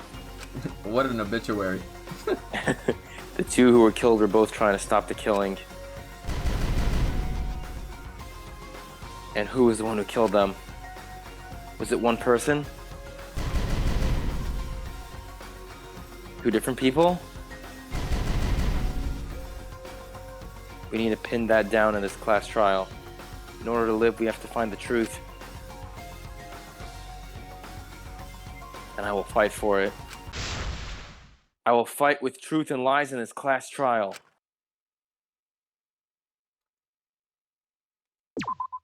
What an obituary. The two who were killed were both trying to stop the killing. And who was the one who killed them? Was it one person? Two different people? We need to pin that down in this class trial. In order to live, we have to find the truth. And I will fight for it. I will fight with truth and lies in this class trial.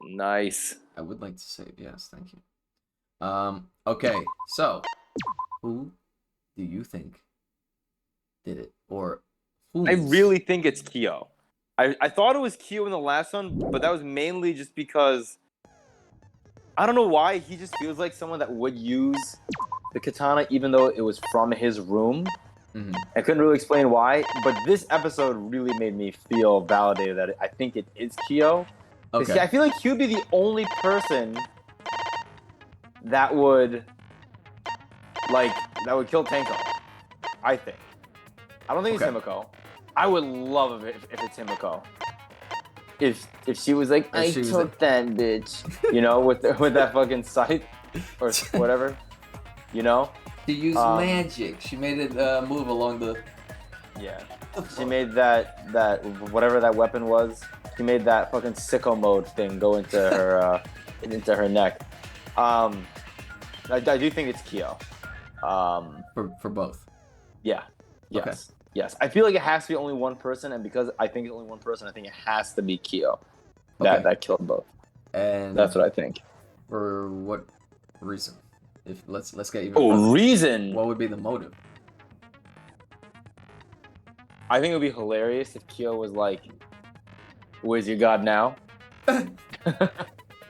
Nice. I would like to save, yes, thank you. Okay, so who do you think did it? Or who? I really think it's Kyo. I thought it was Kyo in the last one, but that was mainly just because I don't know why. He just feels like someone that would use the katana even though it was from his room. Mm-hmm. I couldn't really explain why, but this episode really made me feel validated that I think it is Kyo. Okay. I feel like he would be the only person that would kill Tenko. I think. I don't think Okay. it's Himiko. I would love it if it's Himiko. If she was like, I she was took that bitch, you know, with that fucking scythe or whatever, you know. She used magic. She made it move along the. Yeah. She made that whatever that weapon was. She made that fucking sicko mode thing go into her neck. I do think it's Kyo. For both. Yeah. Yes. Okay. Yes. I feel like it has to be only one person, and because I think it's only one person, I think it has to be Kyo. That killed both. And That's what I think. For what reason? If let's get even. Oh, reason. What would be the motive? I think it would be hilarious if Kyo was like, "Where's your god now?"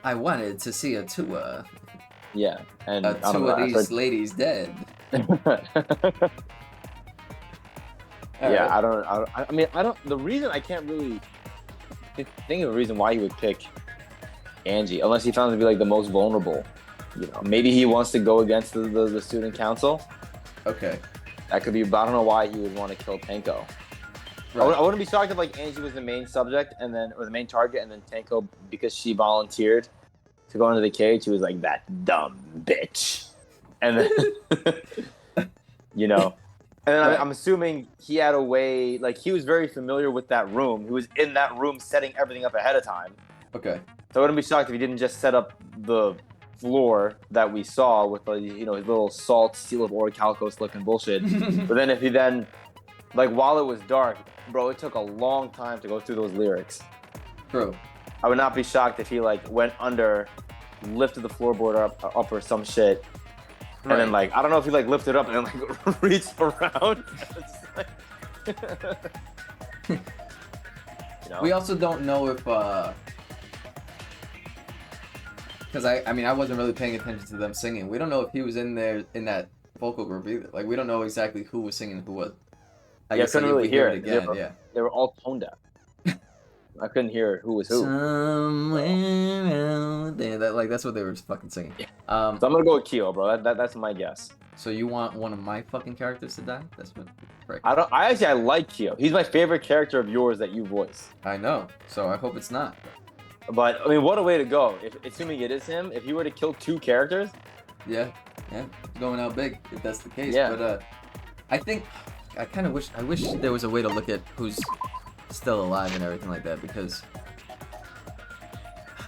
I wanted to see Atua Yeah, and I don't Two know, of I've these ladies dead. Yeah, Alright. I mean, I don't. The reason I can't really think of a reason why he would pick Angie, unless he found her to be like the most vulnerable. You know, maybe he wants to go against the student council. Okay. That could be, but I don't know why he would want to kill Tenko. Right. I wouldn't be shocked if like Angie was the main subject or the main target, and then Tenko, because she volunteered to go into the cage, he was like, that dumb bitch, and then you know. And then Right. I'm assuming he had a way, like he was very familiar with that room. He was in that room setting everything up ahead of time. Okay. So I wouldn't be shocked if he didn't just set up the floor that we saw with his little salt, seal of orichalcos looking bullshit. But then if he then, like while it was dark, bro, it took a long time to go through those lyrics. True. I would not be shocked if he like went under, lifted the floorboard up or some shit. And then, like, I don't know if he, like, lifted up and then, like, reached around. You know? We also don't know if, because I mean, I wasn't really paying attention to them singing. We don't know if he was in there, in that vocal group either. Like, we don't know exactly who was singing and who wasn't. I couldn't really hear it. Again, They were all tone deaf. I couldn't hear who was who. Somewhere out there. That's what they were fucking singing. So I'm gonna go with Kyo, bro. That's my guess. So you want one of my fucking characters to die? That's what. Frick. I like Kyo. He's my favorite character of yours that you voice. I know. So I hope it's not. But I mean, what a way to go! Assuming it is him, if he were to kill 2 characters. Yeah, going out big if that's the case. Yeah. But I think I kind of wish there was a way to look at who's still alive and everything like that, because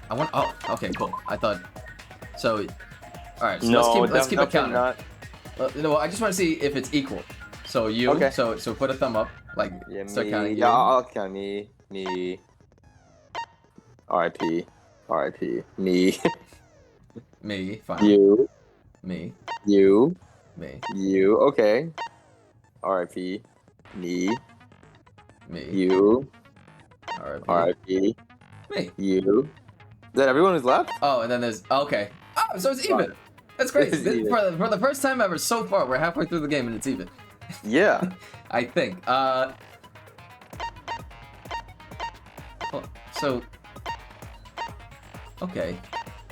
I want. Oh, okay, cool. I thought so. All right, so let's keep a counter. No, I just want to see if it's equal. So you, okay. So put a thumb up, like start counting. Yeah, I'll count me. R.I.P. Me. Me. Fine. You. Me. You. Me. You. Okay. R.I.P. Me. Me. You. R.I.P. Me. You. Is that everyone who's left? Oh, and then there's okay. Oh, so it's even. That's great. For the first time ever so far, we're halfway through the game and it's even. Yeah. I think. So. Okay.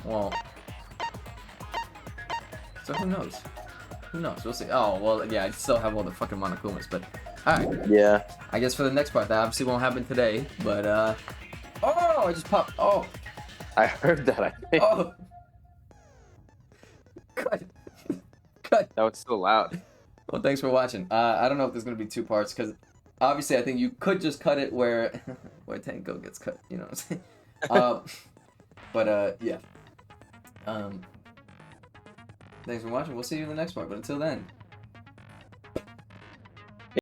Well. So who knows? Who knows? We'll see. Oh, well, yeah, I still have all the fucking Monokumas, but... Alright. Yeah. I guess for the next part, that obviously won't happen today, but, Oh! I just popped... Oh! I heard that, I think. Oh! Cut. That was so loud. Well, thanks for watching. I don't know if there's gonna be 2 parts, because obviously I think you could just cut it where Tenko gets cut, you know what I'm saying? But, yeah. Thanks for watching. We'll see you in the next part, but until then...